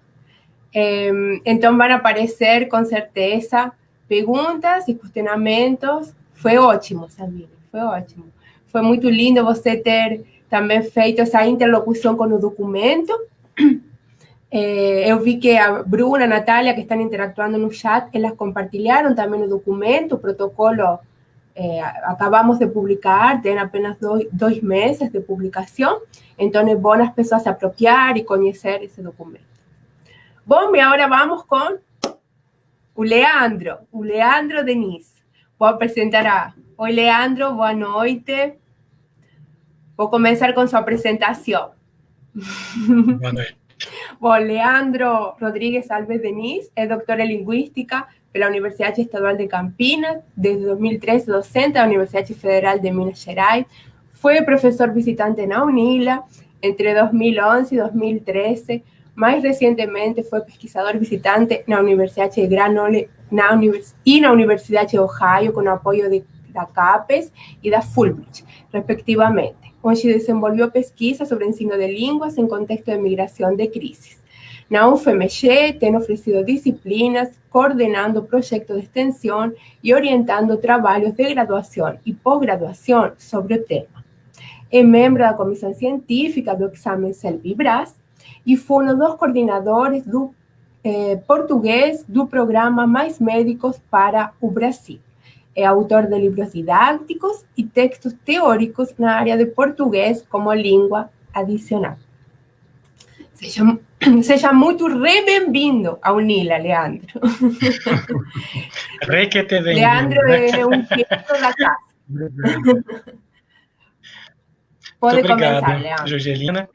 Então, vão aparecer, com certeza, perguntas e questionamentos. Foi ótimo, Sabine, foi ótimo. Foi muito lindo você ter também feito essa interlocução com o documento. Eu vi que a Bruna, a Natália, que estão interactuando no chat, elas compartilharam também o documento, o protocolo. Acabamos de publicar, tem apenas 2 meses de publicação, então é bom as pessoas se apropriar e conhecer esse documento. Bom, e agora vamos com o Leandro Denis. Vou apresentar Oi, Leandro, boa noite. Vou começar com sua apresentação. Boa noite. Bom, Leandro Rodrigues Alves Denis é doutor em Linguística pela Universidade Estadual de Campinas, desde 2013 docente da Universidade Federal de Minas Gerais, foi professor visitante na UNILA entre 2011 e 2013, mais recentemente foi pesquisador visitante na Universidade de Grenoble e na Universidade de Ohio, com apoio da CAPES e da Fulbright, respectivamente, onde desenvolveu pesquisa sobre ensino de línguas em contexto de migração de crises. Na UFMG, tem oferecido disciplinas, coordenando projetos de extensão e orientando trabalhos de graduação e pós-graduação sobre o tema. É membro da comissão científica do exame CELVI-BRAS e foi um dos coordenadores do português do programa Mais Médicos para o Brasil. É autor de livros didáticos e textos teóricos na área de português como língua adicional. Seja muito bem-vindo ao UNILA, Leandro. Leandro é um querido da casa. Pode começar, Leandro. Jorgelina.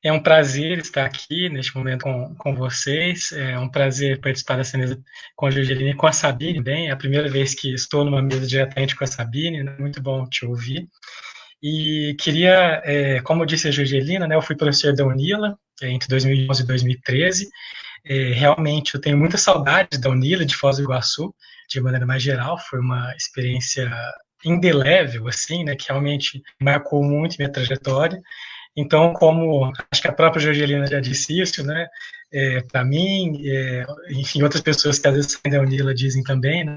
É um prazer estar aqui neste momento com vocês. É um prazer participar dessa mesa com a Jorgelina e com a Sabine, bem. É a primeira vez que estou numa mesa diretamente com a Sabine, né? Muito bom te ouvir. E queria, como disse a Jorgelina, né, eu fui professor da UNILA entre 2011 e 2013. Realmente eu tenho muita saudade da UNILA, de Foz do Iguaçu, de maneira mais geral. Foi uma experiência indelével, assim, né, que realmente marcou muito minha trajetória. Então, como acho que a própria Jorgelina já disse isso, né, para mim, enfim, outras pessoas que às vezes saem da UNILA dizem também, né,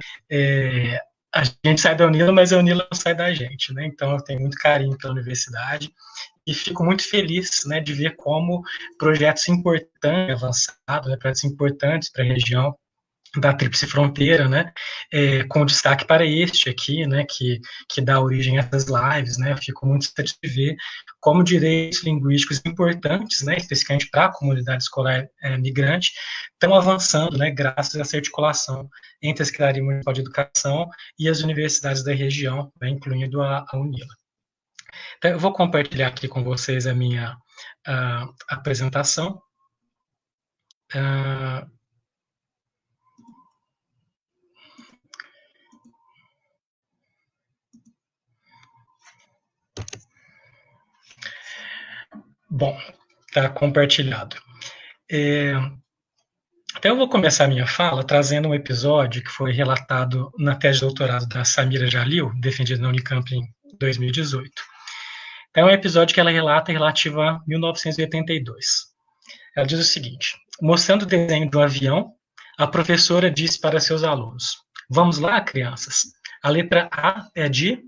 a gente sai da UNILA, mas a UNILA não sai da gente, né? Então eu tenho muito carinho pela universidade e fico muito feliz, né, de ver como projetos importantes, avançados, né, projetos importantes para a região da Tríplice Fronteira, né, com destaque para este aqui, né, que dá origem a essas lives, né, eu fico muito satisfeito de ver como direitos linguísticos importantes, né, especificamente para a comunidade escolar migrante, estão avançando, né, graças a essa articulação entre a Secretaria Municipal de Educação e as universidades da região, né, incluindo a UNILA. Então, eu vou compartilhar aqui com vocês a minha apresentação. Bom, está compartilhado. Então, eu vou começar a minha fala trazendo um episódio que foi relatado na tese de doutorado da Samira Jalil, defendida na Unicamp em 2018. Então, é um episódio que ela relata relativo a 1982. Ela diz o seguinte: mostrando o desenho do avião, a professora disse para seus alunos: vamos lá, crianças. A letra A é de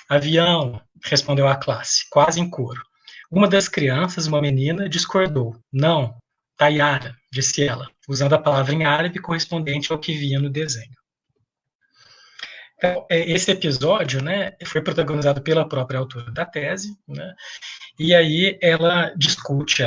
avião, respondeu a classe, quase em coro. Uma das crianças, uma menina, discordou. Não, Tayara, disse ela, usando a palavra em árabe correspondente ao que via no desenho. Então, esse episódio, né, foi protagonizado pela própria autora da tese, né, e aí ela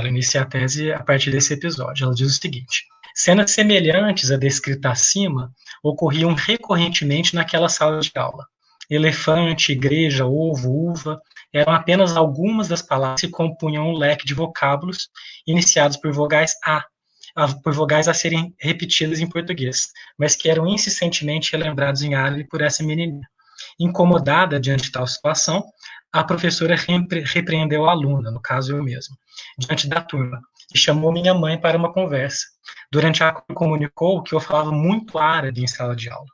inicia a tese a partir desse episódio. Ela diz o seguinte: cenas semelhantes à descrita acima ocorriam recorrentemente naquela sala de aula. Elefante, igreja, ovo, uva, eram apenas algumas das palavras que compunham um leque de vocábulos iniciados por vogais a serem repetidas em português, mas que eram insistentemente relembrados em árabe por essa menininha. Incomodada diante de tal situação, a professora repreendeu a aluna, no caso eu mesmo, diante da turma, e chamou minha mãe para uma conversa, durante a qual comunicou que eu falava muito árabe em sala de aula,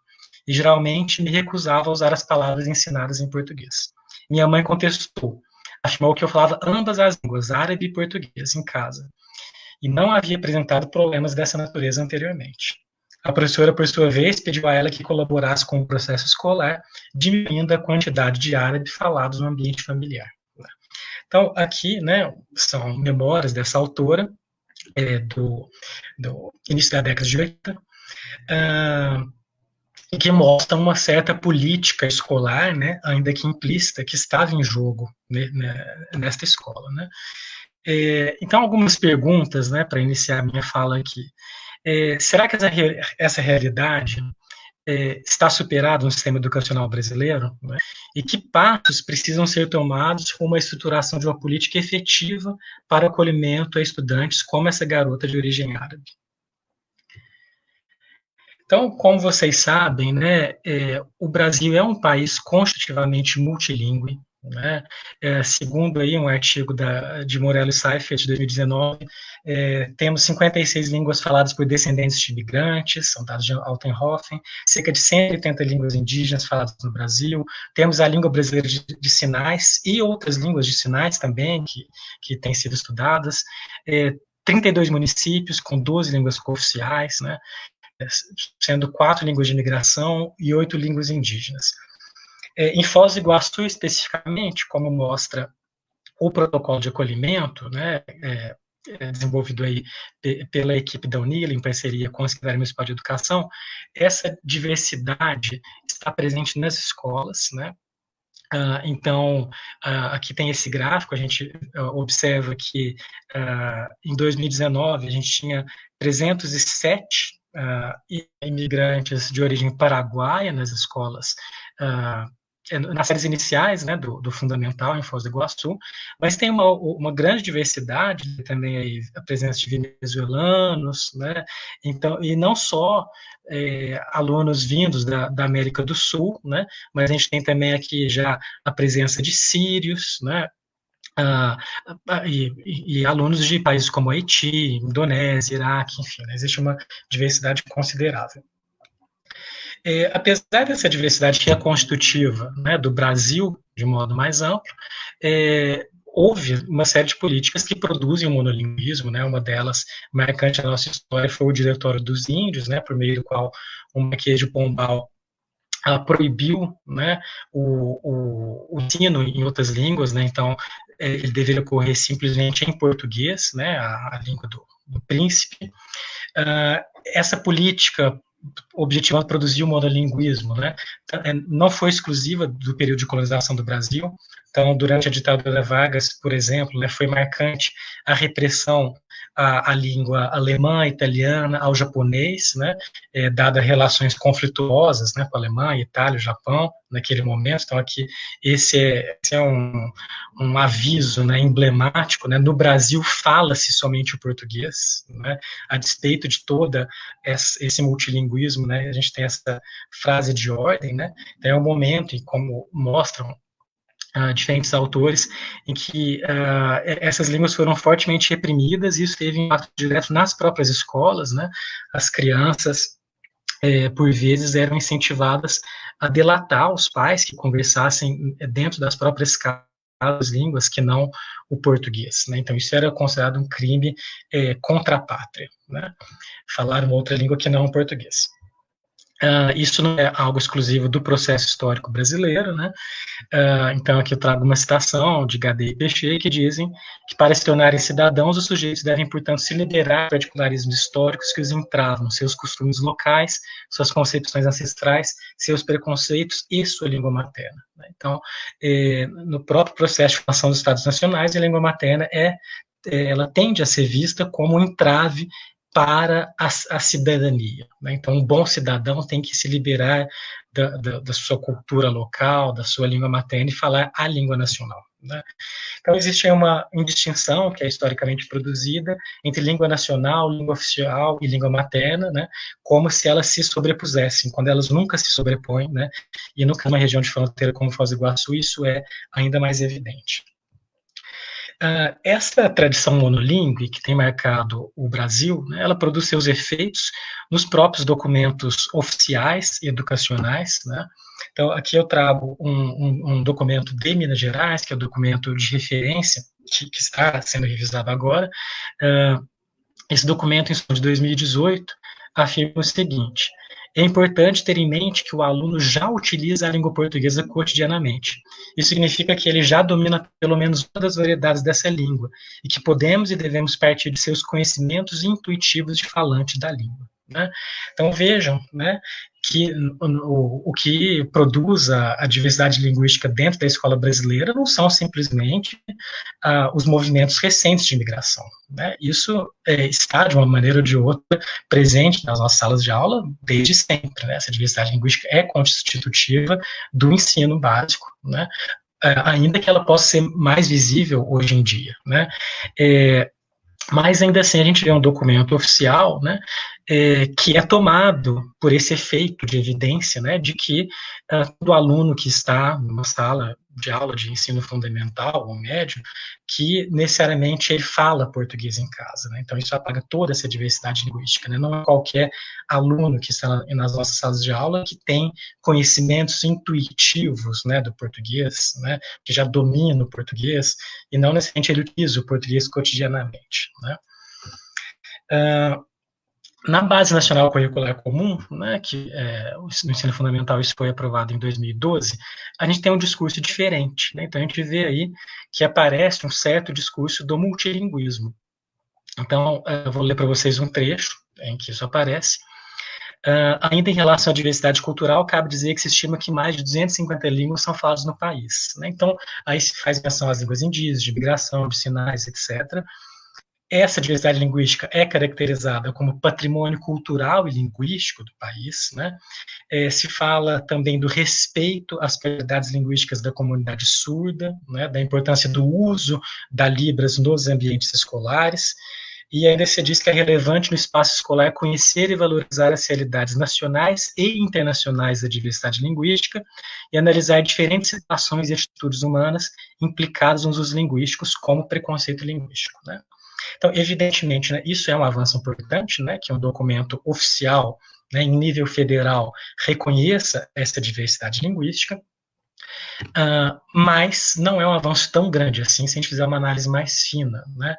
e geralmente me recusava a usar as palavras ensinadas em português. Minha mãe contestou, afirmou que eu falava ambas as línguas, árabe e português, em casa, e não havia apresentado problemas dessa natureza anteriormente. A professora, por sua vez, pediu a ela que colaborasse com o processo escolar, diminuindo a quantidade de árabe falados no ambiente familiar. Então, aqui, né, são memórias dessa autora, do início da década de 80, e que mostram uma certa política escolar, né, ainda que implícita, que estava em jogo, né, nesta escola. Né. Então, algumas perguntas, né, para iniciar a minha fala aqui. Será que essa realidade está superada no sistema educacional brasileiro? Né? E que passos precisam ser tomados com uma estruturação de uma política efetiva para o acolhimento a estudantes como essa garota de origem árabe? Então, como vocês sabem, né, o Brasil é um país constitutivamente multilingüe, né? Segundo aí um artigo de Morello e Seifert, de 2019, temos 56 línguas faladas por descendentes de imigrantes, são dados de Altenhofen, cerca de 180 línguas indígenas faladas no Brasil, temos a língua brasileira de sinais e outras línguas de sinais também que têm sido estudadas, 32 municípios com 12 línguas cooficiais, né? Sendo 4 línguas de imigração e 8 línguas indígenas. Em Foz do Iguaçu, especificamente, como mostra o protocolo de acolhimento, né, desenvolvido aí pela equipe da UNILA, em parceria com a Secretaria Municipal de Educação, essa diversidade está presente nas escolas, né? Então, aqui tem esse gráfico, a gente observa que em 2019 a gente tinha 307 imigrantes de origem paraguaia nas escolas, nas séries iniciais, né, do fundamental em Foz do Iguaçu, mas tem uma grande diversidade, também aí a presença de venezuelanos, né, então, e não só alunos vindos da América do Sul, né, mas a gente tem também aqui já a presença de sírios, né, e alunos de países como Haiti, Indonésia, Iraque, enfim, né, existe uma diversidade considerável. Apesar dessa diversidade que é constitutiva, né, do Brasil, de modo mais amplo, houve uma série de políticas que produzem o monolinguismo, né, uma delas, marcante na nossa história, foi o Diretório dos Índios, né, por meio do qual o Marquês de Pombal proibiu, né, o ensino em outras línguas, né, então ele deveria ocorrer simplesmente em português, né, a língua do príncipe. Essa política objetivando produzir o monolinguismo, né? Não foi exclusiva do período de colonização do Brasil. Então, durante a ditadura Vargas, por exemplo, né, foi marcante a repressão à língua alemã, italiana, ao japonês, né, dada relações conflituosas, né, com a Alemanha, Itália, Japão, naquele momento. Então, aqui, esse é um aviso, né, emblemático, né. No Brasil, fala-se somente o português, né, a despeito de toda esse multilinguismo, né, a gente tem essa frase de ordem, né. Então, é um momento, e como mostram diferentes autores, em que essas línguas foram fortemente reprimidas, e isso teve impacto direto nas próprias escolas, né? As crianças, por vezes, eram incentivadas a delatar os pais que conversassem dentro das próprias casas línguas que não o português, né? Então, isso era considerado um crime contra a pátria, né? Falar uma outra língua que não o português. Isso não é algo exclusivo do processo histórico brasileiro, né? Então, aqui eu trago uma citação de Gadei e Pechet, que dizem que, para se tornarem cidadãos, os sujeitos devem, portanto, se liberar dos particularismos históricos que os entravam, seus costumes locais, suas concepções ancestrais, seus preconceitos e sua língua materna. Então, no próprio processo de formação dos Estados Nacionais, a língua materna ela tende a ser vista como um entrave para a cidadania, né? Então, um bom cidadão tem que se liberar da sua cultura local, da sua língua materna e falar a língua nacional, né? Então, existe uma indistinção que é historicamente produzida entre língua nacional, língua oficial e língua materna, né? Como se elas se sobrepusessem, quando elas nunca se sobrepõem, né? E no caso de uma região de fronteira como Foz do Iguaçu, isso é ainda mais evidente. Essa tradição monolíngue que tem marcado o Brasil, né, ela produz seus efeitos nos próprios documentos oficiais e educacionais, né? Então, aqui eu trago um documento de Minas Gerais, que é o documento de referência, que está sendo revisado agora. Esse documento, em de 2018, afirma o seguinte: é importante ter em mente que o aluno já utiliza a língua portuguesa cotidianamente. Isso significa que ele já domina pelo menos uma das variedades dessa língua, e que podemos e devemos partir de seus conhecimentos intuitivos de falante da língua, né? Então, vejam, né, que o que produz a diversidade linguística dentro da escola brasileira não são simplesmente os movimentos recentes de imigração, né? Isso está, de uma maneira ou de outra, presente nas nossas salas de aula desde sempre, né? Essa diversidade linguística é constitutiva do ensino básico, né? Ainda que ela possa ser mais visível hoje em dia, né? Mas ainda assim a gente vê um documento oficial, né, que é tomado por esse efeito de evidência, né, de que todo aluno que está numa sala de aula de ensino fundamental ou médio, que necessariamente ele fala português em casa, né? Então isso apaga toda essa diversidade linguística, né? Não é qualquer aluno que está nas nossas salas de aula que tem conhecimentos intuitivos, né, do português, né, que já domina o português, e não necessariamente ele utiliza o português cotidianamente, né? Na Base Nacional Curricular Comum, né, que no ensino fundamental isso foi aprovado em 2012, a gente tem um discurso diferente, né? Então a gente vê aí que aparece um certo discurso do multilinguismo. Então, eu vou ler para vocês um trecho em que isso aparece. Ainda em relação à diversidade cultural, cabe dizer que se estima que mais de 250 línguas são faladas no país, né? Então, aí se faz menção às línguas indígenas, de migração, de sinais, etc. Essa diversidade linguística é caracterizada como patrimônio cultural e linguístico do país, né? Se fala também do respeito às qualidades linguísticas da comunidade surda, né? Da importância do uso da Libras nos ambientes escolares, e ainda se diz que é relevante no espaço escolar conhecer e valorizar as realidades nacionais e internacionais da diversidade linguística e analisar diferentes situações e atitudes humanas implicadas nos usos linguísticos, como preconceito linguístico, né? Então, evidentemente, né, isso é um avanço importante, né, que um documento oficial, né, em nível federal, reconheça essa diversidade linguística, mas não é um avanço tão grande assim, se a gente fizer uma análise mais fina, né?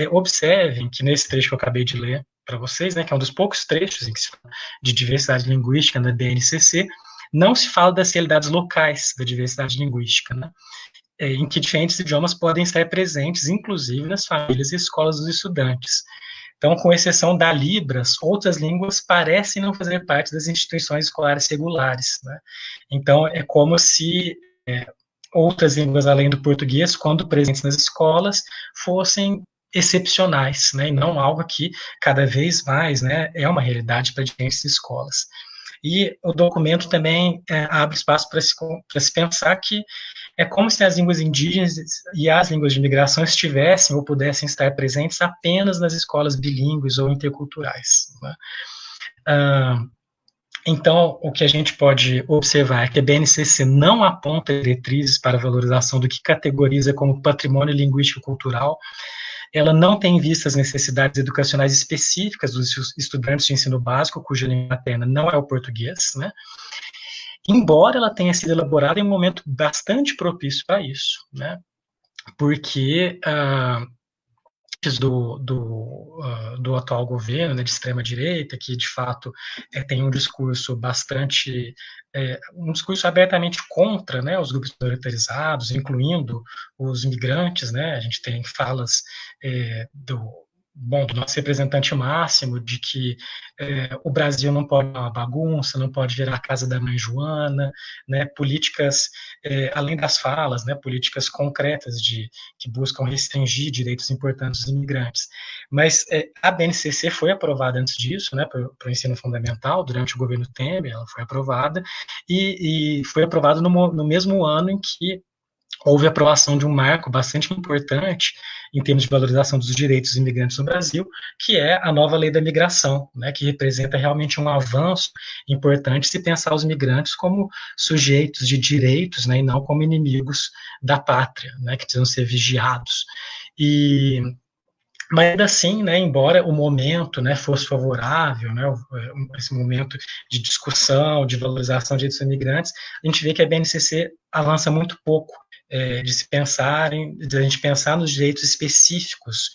Observem que nesse trecho que eu acabei de ler para vocês, né, que é um dos poucos trechos em que se fala de diversidade linguística na BNCC, não se fala das realidades locais da diversidade linguística, né? Em que diferentes idiomas podem estar presentes, inclusive nas famílias e escolas dos estudantes. Então, com exceção da Libras, outras línguas parecem não fazer parte das instituições escolares regulares, né? Então, é como se outras línguas além do português, quando presentes nas escolas, fossem excepcionais, né, e não algo que cada vez mais, né, é uma realidade para diferentes escolas. E o documento também abre espaço para se pensar que é como se as línguas indígenas e as línguas de imigração estivessem ou pudessem estar presentes apenas nas escolas bilíngues ou interculturais, né? Então, o que a gente pode observar é que a BNCC não aponta diretrizes para a valorização do que categoriza como patrimônio linguístico e cultural. Ela não tem em vista as necessidades educacionais específicas dos estudantes de ensino básico, cuja língua materna não é o português, né? Embora ela tenha sido elaborada em um momento bastante propício para isso, né? Porque do atual governo, né, de extrema-direita, que de fato tem um discurso um discurso abertamente contra, né, os grupos minoritarizados, incluindo os migrantes, né, a gente tem falas do nosso representante máximo, de que o Brasil não pode ser uma bagunça, não pode virar a casa da mãe Joana, né, políticas, além das falas, né, políticas concretas que buscam restringir direitos importantes dos imigrantes. Mas a BNCC foi aprovada antes disso, né, para o ensino fundamental, durante o governo Temer, ela foi aprovada, e foi aprovada no mesmo ano em que houve a aprovação de um marco bastante importante em termos de valorização dos direitos dos imigrantes no Brasil, que é a nova lei da migração, né, que representa realmente um avanço importante se pensar os imigrantes como sujeitos de direitos, né, e não como inimigos da pátria, né, que precisam ser vigiados. Mas ainda assim, né, embora o momento, né, fosse favorável, né, esse momento de discussão, de valorização de direitos dos imigrantes, a gente vê que a BNCC avança muito pouco de a gente pensar nos direitos específicos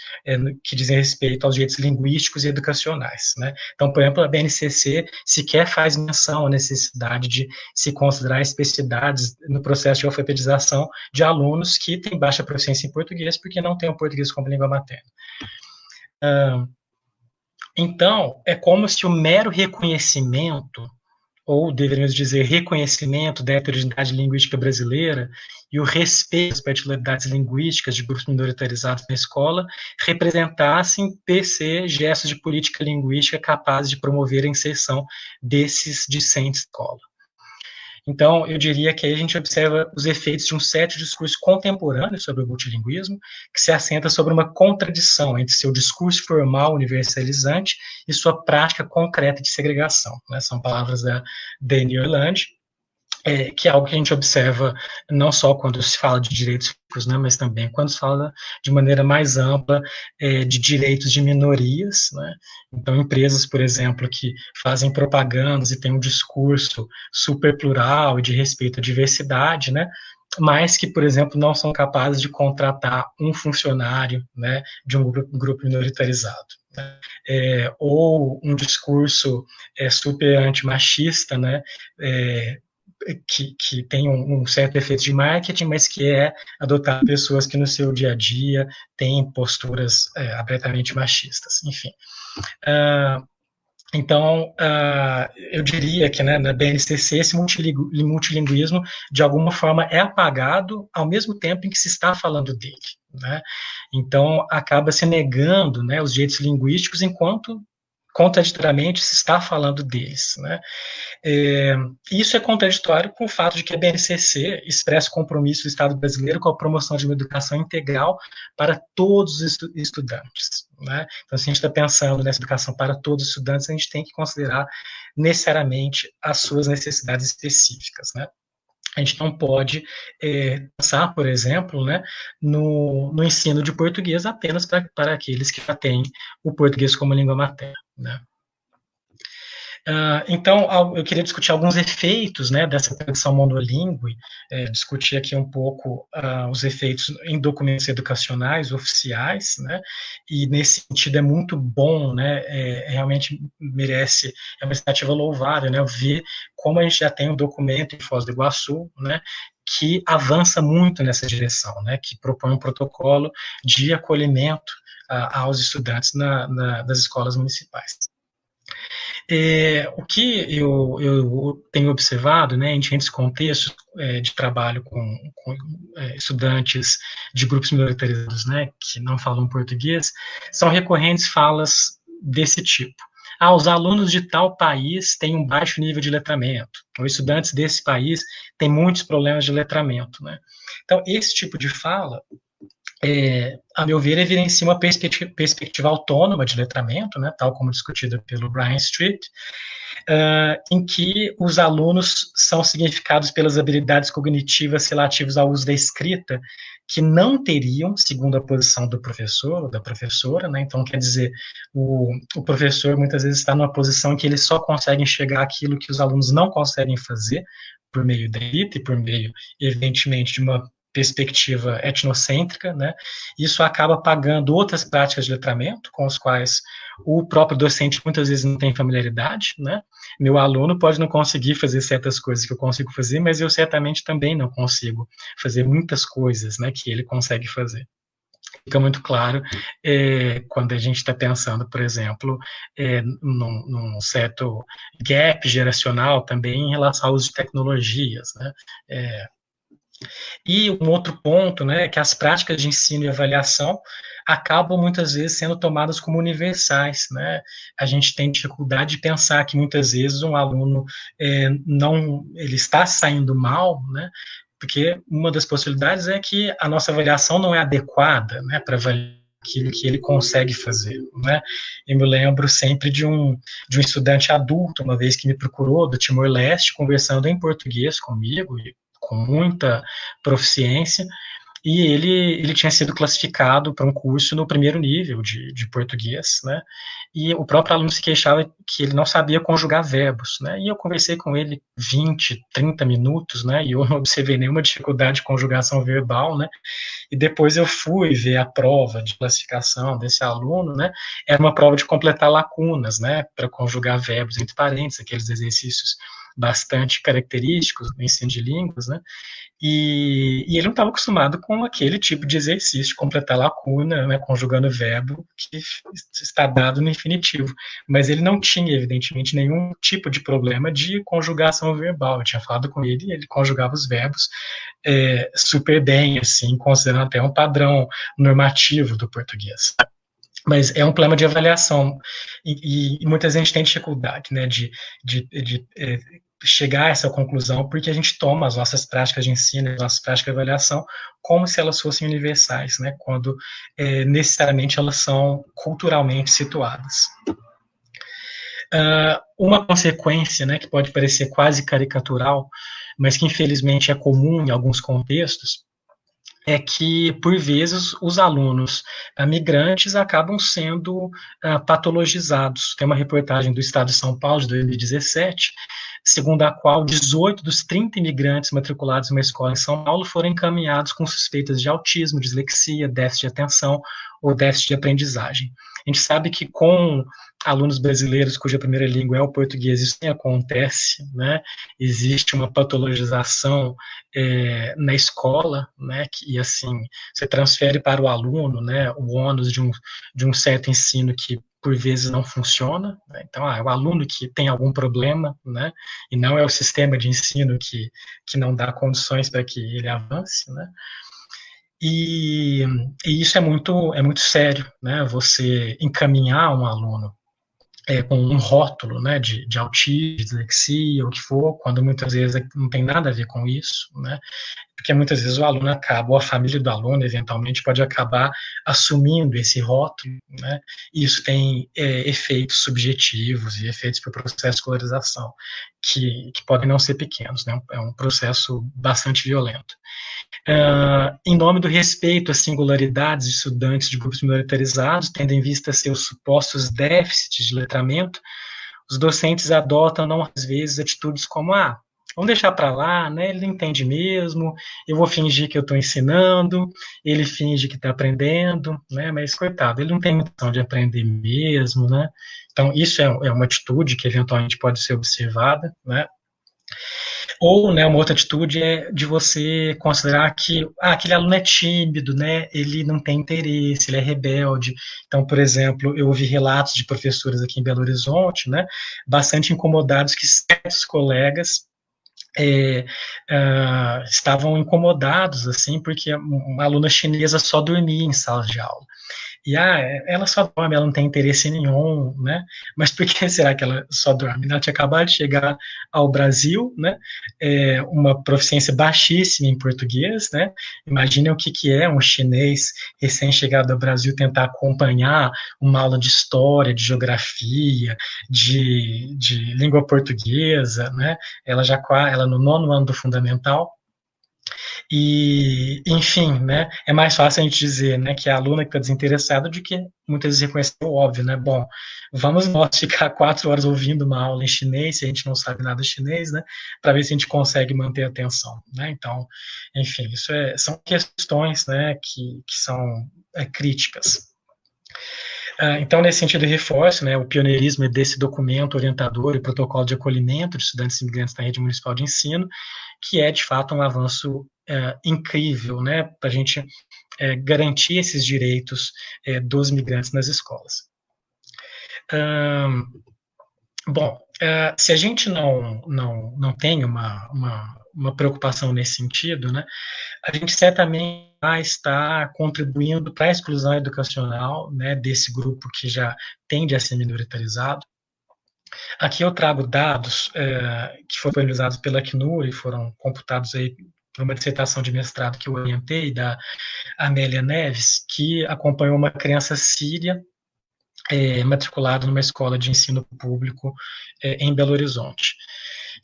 que dizem respeito aos direitos linguísticos e educacionais, né? Então, por exemplo, a BNCC sequer faz menção à necessidade de se considerar especificidades no processo de alfabetização de alunos que têm baixa proficiência em português porque não têm o português como língua materna. Então, é como se o mero reconhecimento, ou deveríamos dizer reconhecimento da heterogeneidade linguística brasileira e o respeito às particularidades linguísticas de grupos minoritarizados na escola representassem per se gestos de política linguística capazes de promover a inserção desses discentes na escola. Então, eu diria que aí a gente observa os efeitos de um certo discurso contemporâneo sobre o multilinguismo, que se assenta sobre uma contradição entre seu discurso formal universalizante e sua prática concreta de segregação, né? São palavras da Dani Orlandi, que é algo que a gente observa não só quando se fala de direitos físicos, né, mas também quando se fala de maneira mais ampla de direitos de minorias, né? Então, empresas, por exemplo, que fazem propagandas e têm um discurso super plural e de respeito à diversidade, né, mas que, por exemplo, não são capazes de contratar um funcionário, né, de um grupo minoritarizado. Ou um discurso super antimachista, né, que tem um certo efeito de marketing, mas que é adotar pessoas que no seu dia a dia têm posturas abertamente machistas, enfim. Então, eu diria que, né, na BNCC esse multilinguismo, de alguma forma, é apagado ao mesmo tempo em que se está falando dele, né? Então, acaba se negando, né, os direitos linguísticos enquanto contraditoriamente se está falando deles, né? Isso é contraditório com o fato de que a BNCC expressa o compromisso do Estado brasileiro com a promoção de uma educação integral para todos os estudantes, né? Então, se a gente está pensando nessa educação para todos os estudantes, a gente tem que considerar necessariamente as suas necessidades específicas, né? A gente não pode pensar, por exemplo, né, no ensino de português apenas para aqueles que já têm o português como língua materna, né? Então, eu queria discutir alguns efeitos, né, dessa tradição monolíngue, discutir aqui um pouco os efeitos em documentos educacionais oficiais, né, e nesse sentido é muito bom, né, realmente merece, é uma iniciativa louvável, né, ver como a gente já tem um documento em Foz do Iguaçu, né, que avança muito nessa direção, né, que propõe um protocolo de acolhimento aos estudantes das escolas municipais. O que eu tenho observado, né, em diferentes contextos de trabalho com estudantes de grupos minoritarizados, né, que não falam português, são recorrentes falas desse tipo. Os alunos de tal país têm um baixo nível de letramento, os estudantes desse país têm muitos problemas de letramento, né? Então, esse tipo de fala, a meu ver, evidencia uma perspectiva autônoma de letramento, né, tal como discutida pelo Brian Street, em que os alunos são significados pelas habilidades cognitivas relativas ao uso da escrita, que não teriam, segundo a posição do professor ou da professora, né? Então, quer dizer, o professor muitas vezes está numa posição em que ele só consegue enxergar aquilo que os alunos não conseguem fazer, por meio da escrita e por meio, evidentemente, de uma perspectiva etnocêntrica, né? Isso acaba apagando outras práticas de letramento, com as quais o próprio docente muitas vezes não tem familiaridade, né? Meu aluno pode não conseguir fazer certas coisas que eu consigo fazer, mas eu certamente também não consigo fazer muitas coisas, né, que ele consegue fazer. Fica muito claro quando a gente está pensando, por exemplo, num certo gap geracional também em relação ao uso de tecnologias, né? E um outro ponto, né, é que as práticas de ensino e avaliação acabam muitas vezes sendo tomadas como universais, né? A gente tem dificuldade de pensar que muitas vezes um aluno ele está saindo mal, né? Porque uma das possibilidades é que a nossa avaliação não é adequada, né, para avaliar aquilo que ele consegue fazer, né? Eu me lembro sempre de um estudante adulto, uma vez que me procurou, do Timor-Leste, conversando em português comigo, com muita proficiência, e ele tinha sido classificado para um curso no primeiro nível de português, né, e o próprio aluno se queixava que ele não sabia conjugar verbos, né, e eu conversei com ele 20, 30 minutos, né, e eu não observei nenhuma dificuldade de conjugação verbal, né, e depois eu fui ver a prova de classificação desse aluno, né, era uma prova de completar lacunas, né, para conjugar verbos entre parênteses, aqueles exercícios bastante característicos no ensino de línguas, né, e ele não estava acostumado com aquele tipo de exercício de completar lacuna, né, conjugando verbo que está dado no infinitivo, mas ele não tinha, evidentemente, nenhum tipo de problema de conjugação verbal. Eu tinha falado com ele e ele conjugava os verbos super bem, assim, considerando até um padrão normativo do português. Mas é um problema de avaliação, e muita gente tem dificuldade, né, de chegar a essa conclusão, porque a gente toma as nossas práticas de ensino, as nossas práticas de avaliação, como se elas fossem universais, né, quando necessariamente elas são culturalmente situadas. Uma consequência, né, que pode parecer quase caricatural, mas que infelizmente é comum em alguns contextos, é que, por vezes, os alunos migrantes acabam sendo patologizados. Tem uma reportagem do Estado de São Paulo, de 2017, segundo a qual 18 dos 30 imigrantes matriculados em uma escola em São Paulo foram encaminhados com suspeitas de autismo, dislexia, déficit de atenção ou déficit de aprendizagem. A gente sabe que com alunos brasileiros cuja primeira língua é o português, isso nem acontece, né? Existe uma patologização na escola, né? E assim, você transfere para o aluno, né, o ônus de um certo ensino que por vezes não funciona, né? Então, é o aluno que tem algum problema, né, e não é o sistema de ensino que não dá condições para que ele avance, né? E isso é muito sério, né? Você encaminhar um aluno com um rótulo, né, de autismo, de dislexia, o que for, quando muitas vezes não tem nada a ver com isso, né? Porque muitas vezes o aluno acaba, ou a família do aluno, eventualmente, pode acabar assumindo esse rótulo, né? E isso tem efeitos subjetivos e efeitos para o processo de escolarização, que podem não ser pequenos, né? É um processo bastante violento. Em nome do respeito às singularidades de estudantes de grupos minoritarizados, tendo em vista seus supostos déficits de letramento, os docentes adotam, não às vezes, atitudes como, vamos deixar para lá, né? Ele não entende mesmo, eu vou fingir que eu estou ensinando, ele finge que está aprendendo, né? Mas, coitado, ele não tem intenção de aprender mesmo, né? Então, isso é uma atitude que, eventualmente, pode ser observada, né? Ou, né, uma outra atitude é de você considerar que aquele aluno é tímido, né, ele não tem interesse, ele é rebelde. Então, por exemplo, eu ouvi relatos de professores aqui em Belo Horizonte, né, bastante incomodados que certos colegas estavam incomodados, assim, porque uma aluna chinesa só dormia em sala de aula. E ela só dorme, ela não tem interesse nenhum, né? Mas por que será que ela só dorme? Ela tinha acabado de chegar ao Brasil, né? Uma proficiência baixíssima em português, né? Imaginem o que é um chinês recém-chegado ao Brasil tentar acompanhar uma aula de história, de geografia, de língua portuguesa, né? Ela no 9º ano do fundamental. E, enfim, né, é mais fácil a gente dizer, né, que é a aluna que está desinteressada do que muitas vezes reconhecer o óbvio, né, bom, vamos nós ficar 4 horas ouvindo uma aula em chinês, se a gente não sabe nada chinês, né, para ver se a gente consegue manter a atenção, né, então, enfim, são questões, né, que são críticas. Então, nesse sentido, eu reforço, né, o pioneirismo desse documento orientador e protocolo de acolhimento de estudantes imigrantes na rede municipal de ensino, que é, de fato, um avanço incrível, né, para a gente garantir esses direitos dos migrantes nas escolas. Bom, se a gente não tem uma preocupação nesse sentido, né, a gente certamente vai estar contribuindo para a exclusão educacional, né, desse grupo que já tende a ser minoritarizado. Aqui eu trago dados que foram disponibilizados pela Acnur e foram computados aí por uma dissertação de mestrado que eu orientei, da Amélia Neves, que acompanhou uma criança síria matriculada numa escola de ensino público em Belo Horizonte.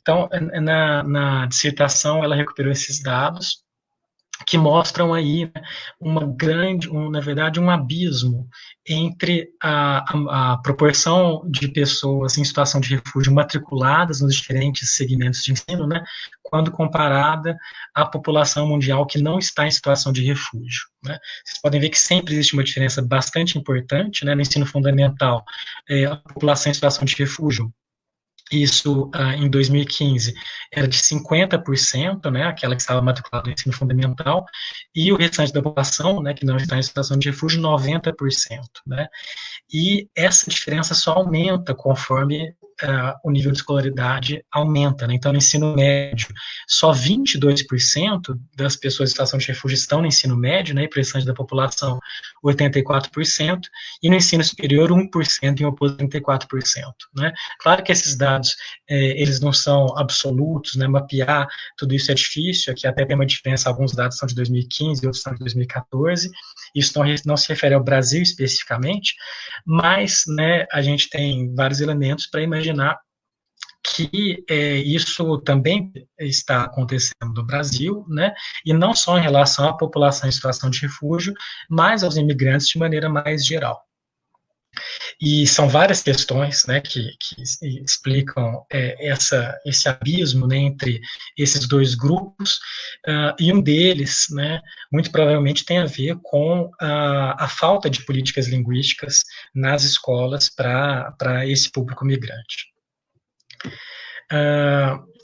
Então, na dissertação, ela recuperou esses dados que mostram aí, né, na verdade, um abismo entre a proporção de pessoas em situação de refúgio matriculadas nos diferentes segmentos de ensino, né, quando comparada à população mundial que não está em situação de refúgio, né. Vocês podem ver que sempre existe uma diferença bastante importante, né, no ensino fundamental, a população em situação de refúgio, isso em 2015 era de 50%, né, aquela que estava matriculada no ensino fundamental, e o restante da população, né, que não está em situação de refúgio, 90%, né, e essa diferença só aumenta conforme o nível de escolaridade aumenta, né? Então, no ensino médio, só 22% das pessoas em situação de refúgio estão no ensino médio, né, e para o restante da população, 84%, e no ensino superior, 1% em oposto a 34%, né? Claro que esses dados, eles não são absolutos, né, mapear tudo isso é difícil, aqui até tem uma diferença, alguns dados são de 2015, outros são de 2014, isso não se refere ao Brasil especificamente, mas, né, a gente tem vários elementos para imaginar que isso também está acontecendo no Brasil, né, e não só em relação à população em situação de refúgio, mas aos imigrantes de maneira mais geral. E são várias questões, né, que explicam esse abismo, né, entre esses dois grupos, e um deles, né, muito provavelmente tem a ver com a falta de políticas linguísticas nas escolas para esse público migrante.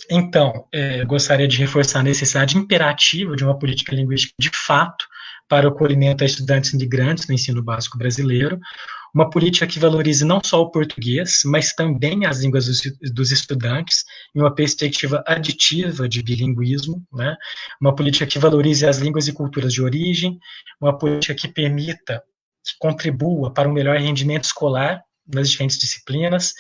Então, gostaria de reforçar a necessidade imperativa de uma política linguística de fato para o acolhimento a estudantes migrantes no ensino básico brasileiro, uma política que valorize não só o português, mas também as línguas dos estudantes, em uma perspectiva aditiva de bilinguismo, né? Uma política que valorize as línguas e culturas de origem, uma política que permita, que contribua para um melhor rendimento escolar nas diferentes disciplinas.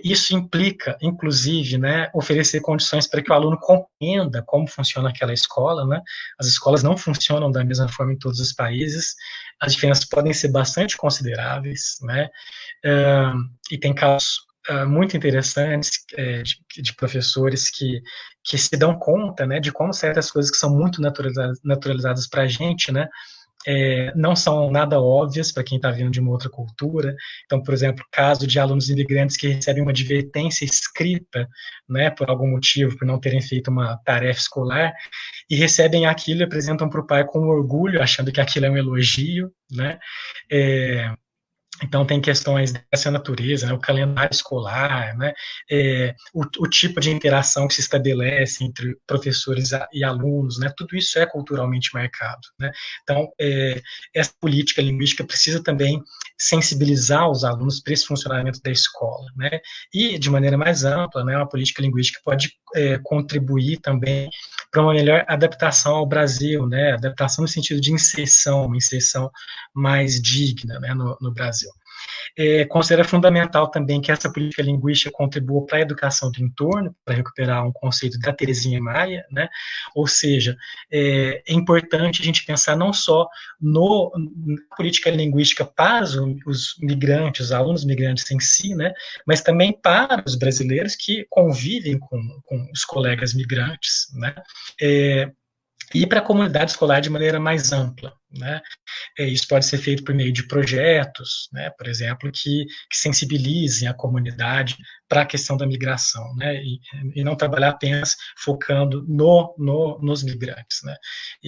Isso implica, inclusive, né, oferecer condições para que o aluno compreenda como funciona aquela escola, né? As escolas não funcionam da mesma forma em todos os países, as diferenças podem ser bastante consideráveis, né? E tem casos muito interessantes de professores que se dão conta, né, de como certas coisas que são muito naturalizadas para a gente, né, não são nada óbvias para quem está vindo de uma outra cultura. Então, por exemplo, caso de alunos imigrantes que recebem uma advertência escrita, né, por algum motivo, por não terem feito uma tarefa escolar, e recebem aquilo e apresentam para o pai com orgulho, achando que aquilo é um elogio, né, Então, tem questões dessa natureza, né, o calendário escolar, né, o tipo de interação que se estabelece entre professores e alunos, né, tudo isso é culturalmente marcado. Né. Então, essa política linguística precisa também sensibilizar os alunos para esse funcionamento da escola. Né, e, de maneira mais ampla, né, uma política linguística pode contribuir também para uma melhor adaptação ao Brasil, né, adaptação no sentido de inserção, uma inserção mais digna, né, no Brasil. Considera fundamental também que essa política linguística contribua para a educação do entorno, para recuperar um conceito da Terezinha Maia, né? Ou seja, é importante a gente pensar não só na política linguística para os migrantes, os alunos migrantes em si, né? Mas também para os brasileiros que convivem com os colegas migrantes, né? E para a comunidade escolar de maneira mais ampla. Né? Isso pode ser feito por meio de projetos, né, por exemplo, que sensibilizem a comunidade para a questão da migração, né, e não trabalhar apenas focando nos migrantes. Né?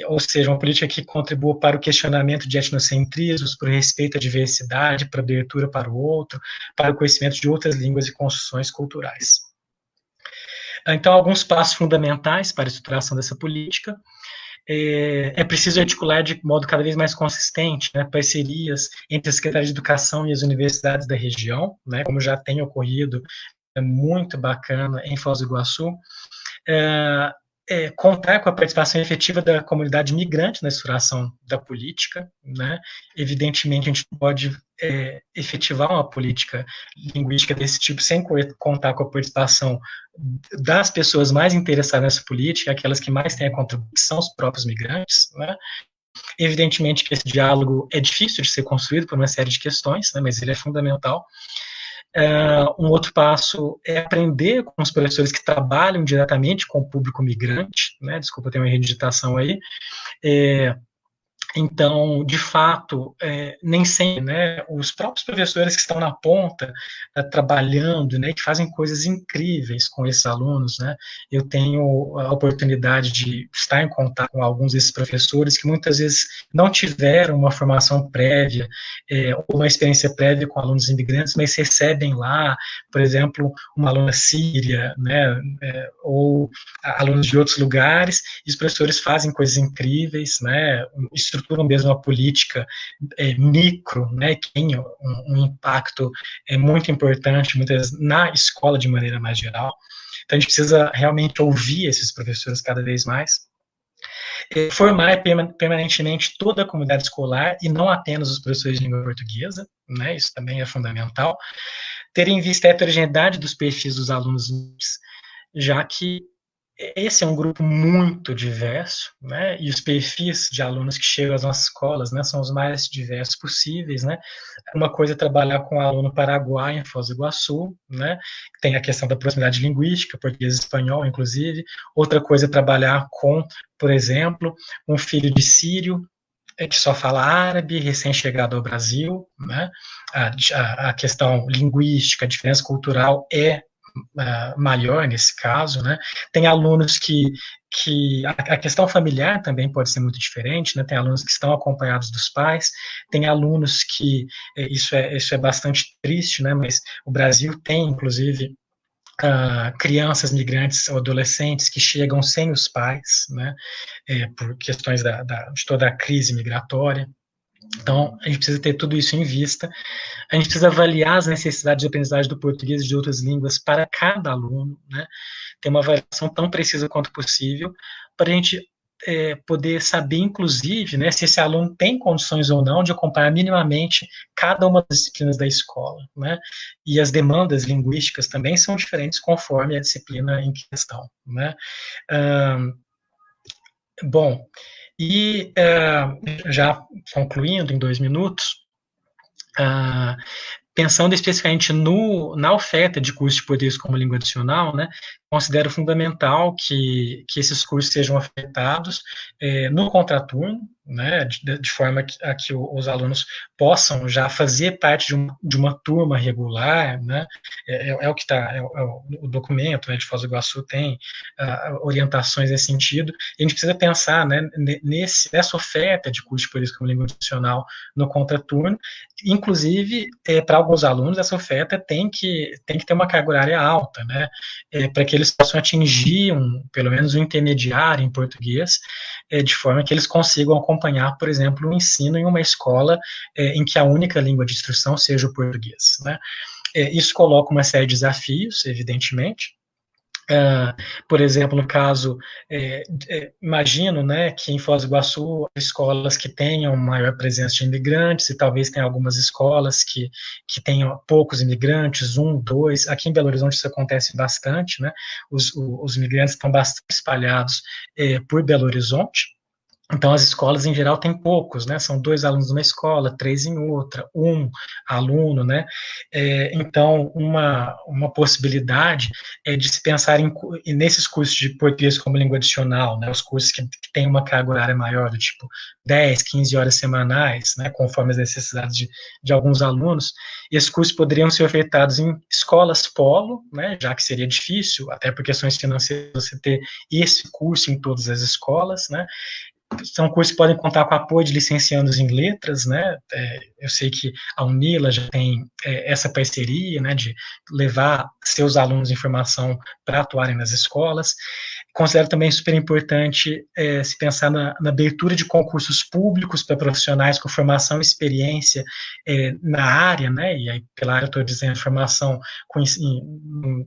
Ou seja, uma política que contribua para o questionamento de etnocentrismos, para o respeito à diversidade, para a abertura para o outro, para o conhecimento de outras línguas e construções culturais. Então, alguns passos fundamentais para a estruturação dessa política. É preciso articular de modo cada vez mais consistente, né, parcerias entre a Secretaria de Educação e as universidades da região, né, como já tem ocorrido, é muito bacana em Foz do Iguaçu. Contar com a participação efetiva da comunidade migrante na estruturação da política. Né? Evidentemente, a gente pode efetivar uma política linguística desse tipo sem contar com a participação das pessoas mais interessadas nessa política, aquelas que mais têm a contribuição, os próprios migrantes. Né? Evidentemente que esse diálogo é difícil de ser construído por uma série de questões, né, mas ele é fundamental. Um outro passo é aprender com os professores que trabalham diretamente com o público migrante, né? Desculpa, tem uma redigitação aí. Então, de fato, nem sempre, né, os próprios professores que estão na ponta trabalhando, né, que fazem coisas incríveis com esses alunos, né, eu tenho a oportunidade de estar em contato com alguns desses professores que muitas vezes não tiveram uma formação prévia ou uma experiência prévia com alunos imigrantes, mas recebem lá, por exemplo, uma aluna síria, né, ou alunos de outros lugares, e os professores fazem coisas incríveis, né, estruturam mesmo a política micro, né, que tem um impacto muito importante, muitas vezes, na escola de maneira mais geral. Então, a gente precisa realmente ouvir esses professores cada vez mais. Formar permanentemente toda a comunidade escolar e não apenas os professores de língua portuguesa, né, isso também é fundamental. Ter em vista a heterogeneidade dos perfis dos alunos, já que esse é um grupo muito diverso, né, e os perfis de alunos que chegam às nossas escolas, né, são os mais diversos possíveis, né. Uma coisa é trabalhar com um aluno paraguaio em Foz do Iguaçu, né, tem a questão da proximidade linguística, português e espanhol, inclusive. Outra coisa é trabalhar com, por exemplo, um filho de sírio, que só fala árabe, recém-chegado ao Brasil, né. A questão linguística, a diferença cultural é maior nesse caso, né? Tem alunos que a questão familiar também pode ser muito diferente, né? Tem alunos que estão acompanhados dos pais, tem alunos que isso é bastante triste, né? Mas o Brasil tem, inclusive, crianças migrantes ou adolescentes que chegam sem os pais, né? Por questões de toda a crise migratória. Então, a gente precisa ter tudo isso em vista. A gente precisa avaliar as necessidades de aprendizagem do português e de outras línguas para cada aluno, né? Ter uma avaliação tão precisa quanto possível, para a gente poder saber, inclusive, né, se esse aluno tem condições ou não de acompanhar minimamente cada uma das disciplinas da escola, né? E as demandas linguísticas também são diferentes conforme a disciplina em questão, né? Bom, e já concluindo em 2 minutos, pensando especificamente na oferta de curso de português como língua adicional, né, considero fundamental que esses cursos sejam ofertados no contraturno, né, de forma a que os alunos possam já fazer parte de uma turma regular, né, o que está, o documento, né, de Foz do Iguaçu tem orientações nesse sentido, e a gente precisa pensar, né, nessa oferta de curso de português como língua adicional no contraturno, inclusive, para alguns alunos, essa oferta tem que ter uma carga horária alta, né, para que eles possam atingir pelo menos um intermediário em português, de forma que eles consigam acompanhar, por exemplo, o ensino em uma escola em que a única língua de instrução seja o português, né? Isso coloca uma série de desafios, evidentemente. Por exemplo, no caso, imagino, né, que em Foz do Iguaçu, escolas que tenham maior presença de imigrantes, e talvez tenha algumas escolas que tenham poucos imigrantes, 1, 2, aqui em Belo Horizonte isso acontece bastante, né, os imigrantes estão bastante espalhados por Belo Horizonte. Então, as escolas, em geral, têm poucos, né? São 2 alunos numa escola, 3 em outra, 1 aluno, né? Então, uma possibilidade é de se pensar nesses cursos de português como língua adicional, né? Os cursos que têm uma carga horária maior, do tipo 10, 15 horas semanais, né? Conforme as necessidades de alguns alunos. E esses cursos poderiam ser ofertados em escolas polo, né? Já que seria difícil, até por questões financeiras, você ter esse curso em todas as escolas, né? São cursos que podem contar com apoio de licenciandos em letras, né? Eu sei que a Unila já tem essa parceria, né, de levar seus alunos em formação para atuarem nas escolas. Considero também super importante se pensar na abertura de concursos públicos para profissionais com formação e experiência na área, né? E aí, pela área, eu estou dizendo formação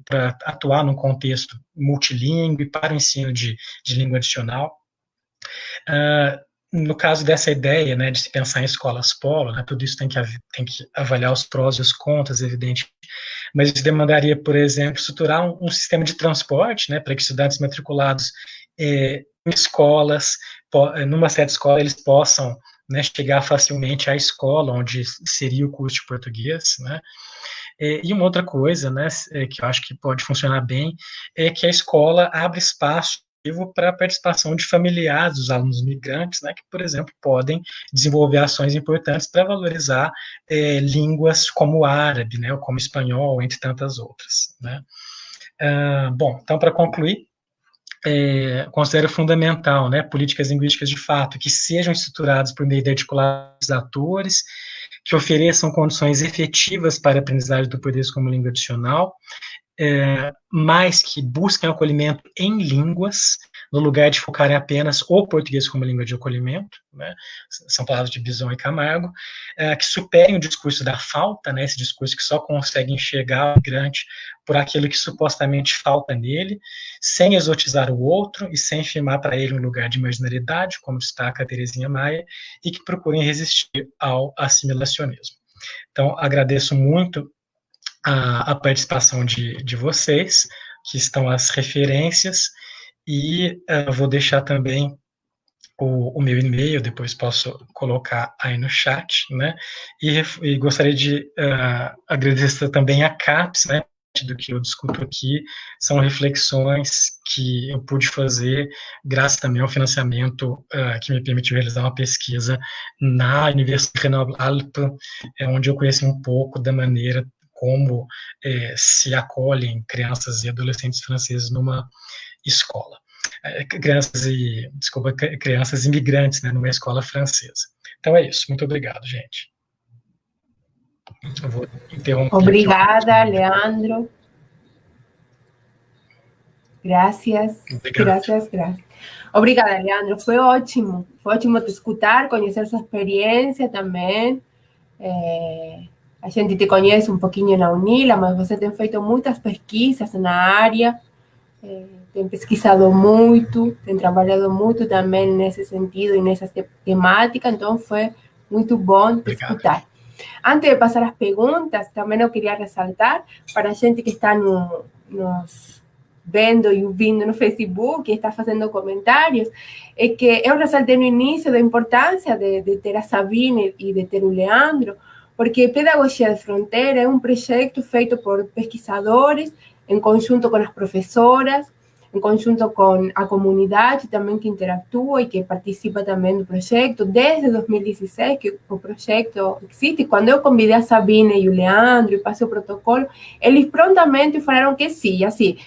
para atuar num contexto multilingüe para o ensino de língua adicional. No caso dessa ideia, né, de se pensar em escolas polo, né, tudo isso tem que avaliar os prós e os contras, evidente, mas isso demandaria, por exemplo, estruturar um sistema de transporte, né, para que estudantes matriculados em escolas, numa certa escola, eles possam, né, chegar facilmente à escola onde seria o curso de português, né. E uma outra coisa, né, que eu acho que pode funcionar bem, é que a escola abre espaço para a participação de familiares dos alunos migrantes, né, que, por exemplo, podem desenvolver ações importantes para valorizar línguas como o árabe, né, ou como o espanhol, entre tantas outras, né. Bom, então, para concluir, considero fundamental, né, políticas linguísticas de fato, que sejam estruturadas por meio de articulados dos atores, que ofereçam condições efetivas para a aprendizagem do português como língua adicional, mas que busquem acolhimento em línguas, no lugar de focarem apenas o português como língua de acolhimento, né? São palavras de Bison e Camargo, que superem o discurso da falta, né? Esse discurso que só consegue enxergar o migrante por aquilo que supostamente falta nele, sem exotizar o outro e sem firmar para ele um lugar de marginalidade, como destaca a Terezinha Maia, e que procurem resistir ao assimilacionismo. Então, agradeço muito a participação de vocês, que estão as referências, e vou deixar também o meu e-mail, depois posso colocar aí no chat, né, e gostaria de agradecer também a CAPES, né, do que eu discuto aqui, são reflexões que eu pude fazer graças também ao financiamento que me permitiu realizar uma pesquisa na Universidade Grenoble-Alpes, onde eu conheci um pouco da maneira como se acolhem crianças e adolescentes franceses numa escola. Crianças imigrantes, né, numa escola francesa. Então é isso. Muito obrigado, gente. Eu vou interromper. Obrigada, Leandro. Gracias. Obrigada, Leandro. Foi ótimo te escutar, conhecer sua experiência também. A gente te conhece um pouquinho na Unila, mas você tem feito muitas pesquisas na área, tem pesquisado muito, tem trabalhado muito também nesse sentido e nessa temática, então foi muito bom te escutar. Antes de passar as perguntas, também eu queria ressaltar para a gente que está nos vendo e ouvindo no Facebook, e está fazendo comentários, é que eu ressaltei no início da importância de ter a Sabine e de ter o Leandro, porque Pedagogia de Fronteira é um projeto feito por pesquisadores em conjunto com as professoras, em conjunto com a comunidade também que interatua e que participa também do projeto, desde 2016 que o projeto existe. Quando eu convidei a Sabine e o Leandro e passei o protocolo, eles prontamente falaram que sim, assim,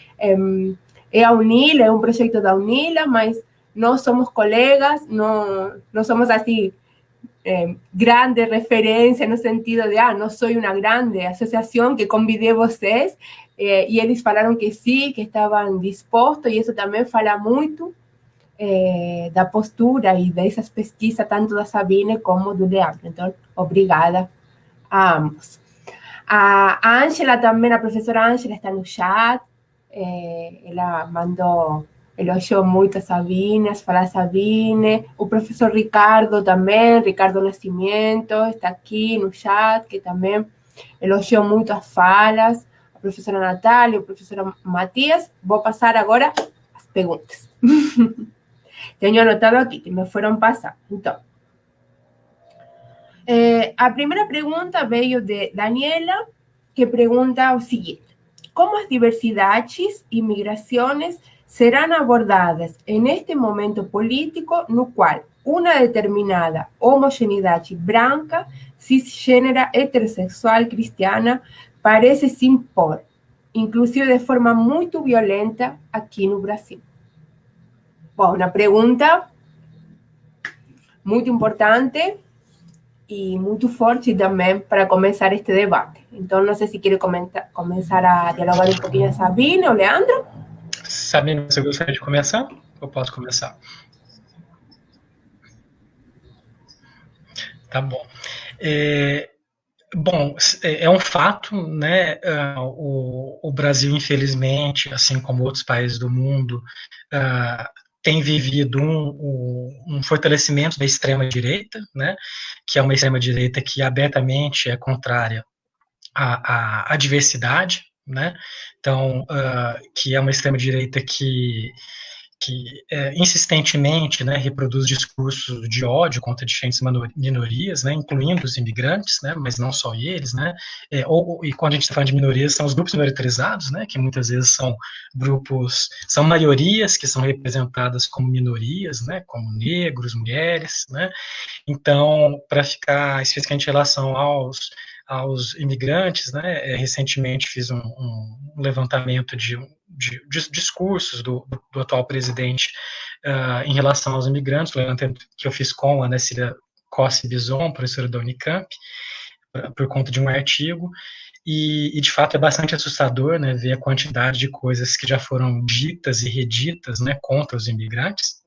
é a UNILA, é um projeto da UNILA, mas nós somos colegas, não somos assim, grande referência no sentido de, não sou uma grande associação que convidei vocês, e eles falaram que sim, que estavam dispostos, e isso também fala muito da postura e dessas pesquisas, tanto da Sabine como do Leandro. Então, obrigada a ambos. A Ângela também, a professora Ângela está no chat, ela mandou, elogiou muito a Sabine, as falas da Sabine. O professor Ricardo também, Ricardo Nascimento, está aqui no chat, que também elogiou muito as falas. A professora Natália, o professor Matias. Vou passar agora as perguntas. Tenho anotado aqui, que me foram passar. Então, a primeira pergunta veio de Daniela, que pergunta o seguinte: como as diversidades e migrações serão abordadas neste momento político no qual uma determinada homogeneidade branca, cisgênera, heterossexual, cristiana, parece se impor, inclusive de forma muito violenta aqui no Brasil? Bom, uma pergunta muito importante e muito forte também para começar este debate. Então, não sei se quer começar a dialogar um pouquinho a Sabine ou Leandro. Sabine, você gostaria de começar? Eu posso começar. Tá bom. Bom, é um fato, né? O Brasil, infelizmente, assim como outros países do mundo, tem vivido um fortalecimento da extrema-direita, né? Que é uma extrema-direita que abertamente é contrária à diversidade, né? Então, que é uma extrema-direita que insistentemente, né, reproduz discursos de ódio contra diferentes minorias, né, incluindo os imigrantes, né, mas não só eles, né, e quando a gente está falando de minorias, são os grupos minorizados, né, que muitas vezes são são maiorias que são representadas como minorias, né, como negros, mulheres, né. Então, para ficar especificamente em relação aos imigrantes, né, recentemente fiz um levantamento de discursos do atual presidente em relação aos imigrantes, levantamento que eu fiz com a Ana Cília Cossi Bison, professora da Unicamp, por conta de um artigo, e de fato é bastante assustador, né, ver a quantidade de coisas que já foram ditas e reditas, né, contra os imigrantes,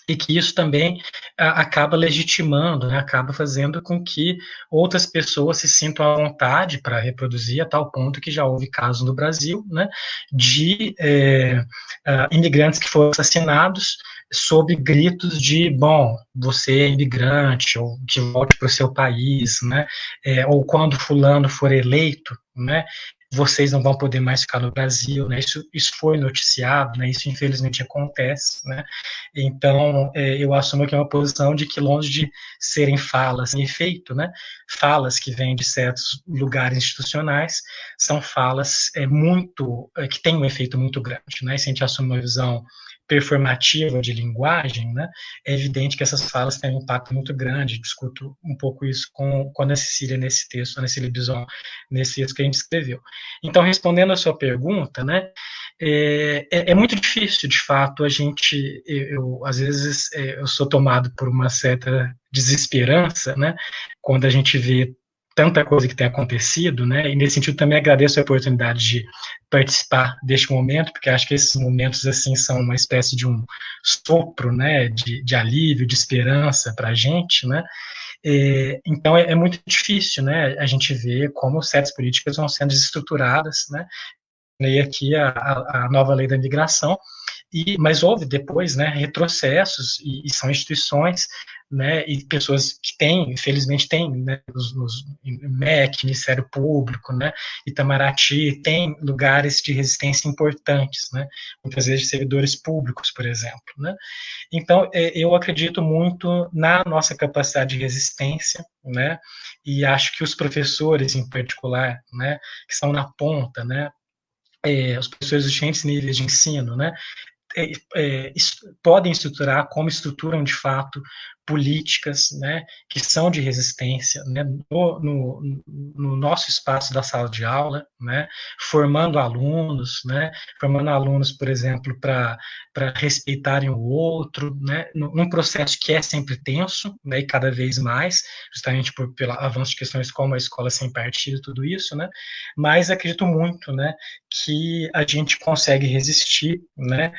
e que isso também acaba legitimando, né, acaba fazendo com que outras pessoas se sintam à vontade para reproduzir, a tal ponto que já houve casos no Brasil, né, de imigrantes que foram assassinados sob gritos de, bom, você é imigrante, ou que volte para o seu país, né, ou quando fulano for eleito, né, vocês não vão poder mais ficar no Brasil, né? Isso foi noticiado, né? Isso infelizmente acontece, né? Então, eu assumo que é uma posição de que, longe de serem falas sem efeito, né? Falas que vêm de certos lugares institucionais, são falas que têm um efeito muito grande, né? Se a gente assume uma visão performativa de linguagem, né, é evidente que essas falas têm um impacto muito grande. Discuto um pouco isso com a Ana Cecília nesse texto, a Ana Cecília Bison, nesse texto que a gente escreveu. Então, respondendo a sua pergunta, né, é muito difícil, de fato, às vezes, eu sou tomado por uma certa desesperança, né, quando a gente vê tanta coisa que tem acontecido, né, e nesse sentido também agradeço a oportunidade de participar deste momento, porque acho que esses momentos, assim, são uma espécie de um sopro, né, de alívio, de esperança para a gente, né. Então é muito difícil, né, a gente ver como certas políticas vão sendo desestruturadas, né, e aqui a nova lei da imigração, mas houve depois, né, retrocessos, e são instituições, né, e pessoas que têm, infelizmente têm, né, os MEC, Ministério Público, né, Itamaraty, tem lugares de resistência importantes, né, muitas vezes de servidores públicos, por exemplo, né. Então, eu acredito muito na nossa capacidade de resistência, né, e acho que os professores, em particular, né, que estão na ponta, né, os professores dos diferentes níveis de ensino, né, podem estruturar, como estruturam de fato políticas, né, que são de resistência, né, no nosso espaço da sala de aula, né, formando alunos, por exemplo, para respeitarem o outro, né, num processo que é sempre tenso, né, e cada vez mais, justamente pelo avanço de questões como a escola sem partido, tudo isso, né, mas acredito muito, né, que a gente consegue resistir, né,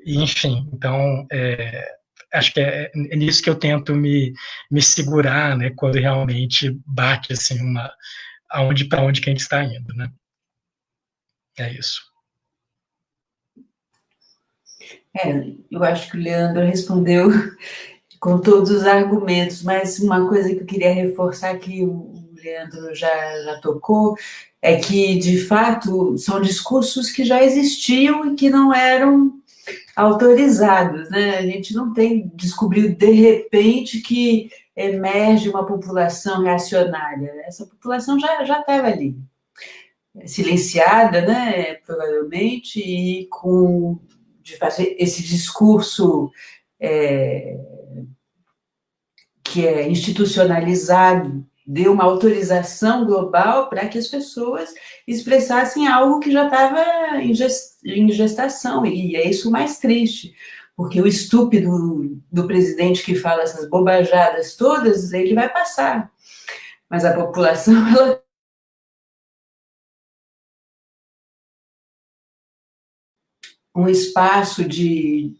enfim, então, acho que é nisso que eu tento me segurar, né, quando realmente bate, assim, para onde que a gente está indo, né. É isso. Eu acho que o Leandro respondeu com todos os argumentos, mas uma coisa que eu queria reforçar que o Leandro já tocou é que, de fato, são discursos que já existiam e que não eram autorizados, né? A gente não descobriu de repente que emerge uma população reacionária. Essa população já estava ali, silenciada, né? Provavelmente, e de fazer esse discurso que é institucionalizado, deu uma autorização global para que as pessoas expressassem algo que já estava em gestação, e é isso o mais triste, porque o estúpido do presidente que fala essas bobajadas todas, ele vai passar, mas a população, ela um espaço de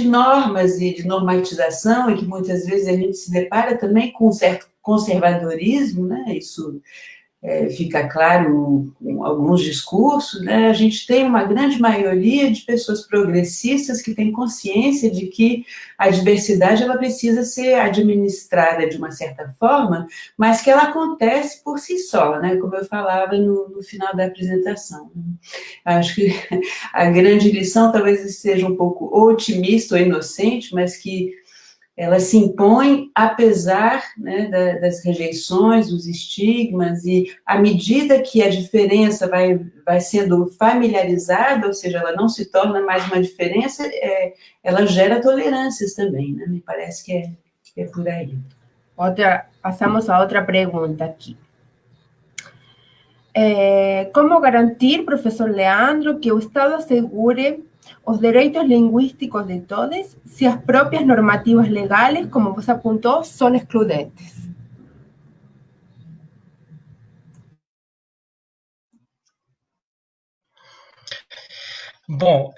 normas e de normatização, e que muitas vezes a gente se depara também com um certo conservadorismo, né? Isso fica claro com alguns discursos, né? A gente tem uma grande maioria de pessoas progressistas que têm consciência de que a diversidade ela precisa ser administrada de uma certa forma, mas que ela acontece por si só, né? Como eu falava no final da apresentação. Acho que a grande lição talvez seja um pouco otimista ou inocente, mas que ela se impõe apesar, né, das rejeições, dos estigmas, e à medida que a diferença vai sendo familiarizada, ou seja, ela não se torna mais uma diferença, ela gera tolerâncias também, né? Me parece que é por aí. Passamos a outra pergunta aqui. Como garantir, professor Leandro, que o Estado assegure os direitos linguísticos de todos se as próprias normativas legales, como você apontou, são excludentes? Bom,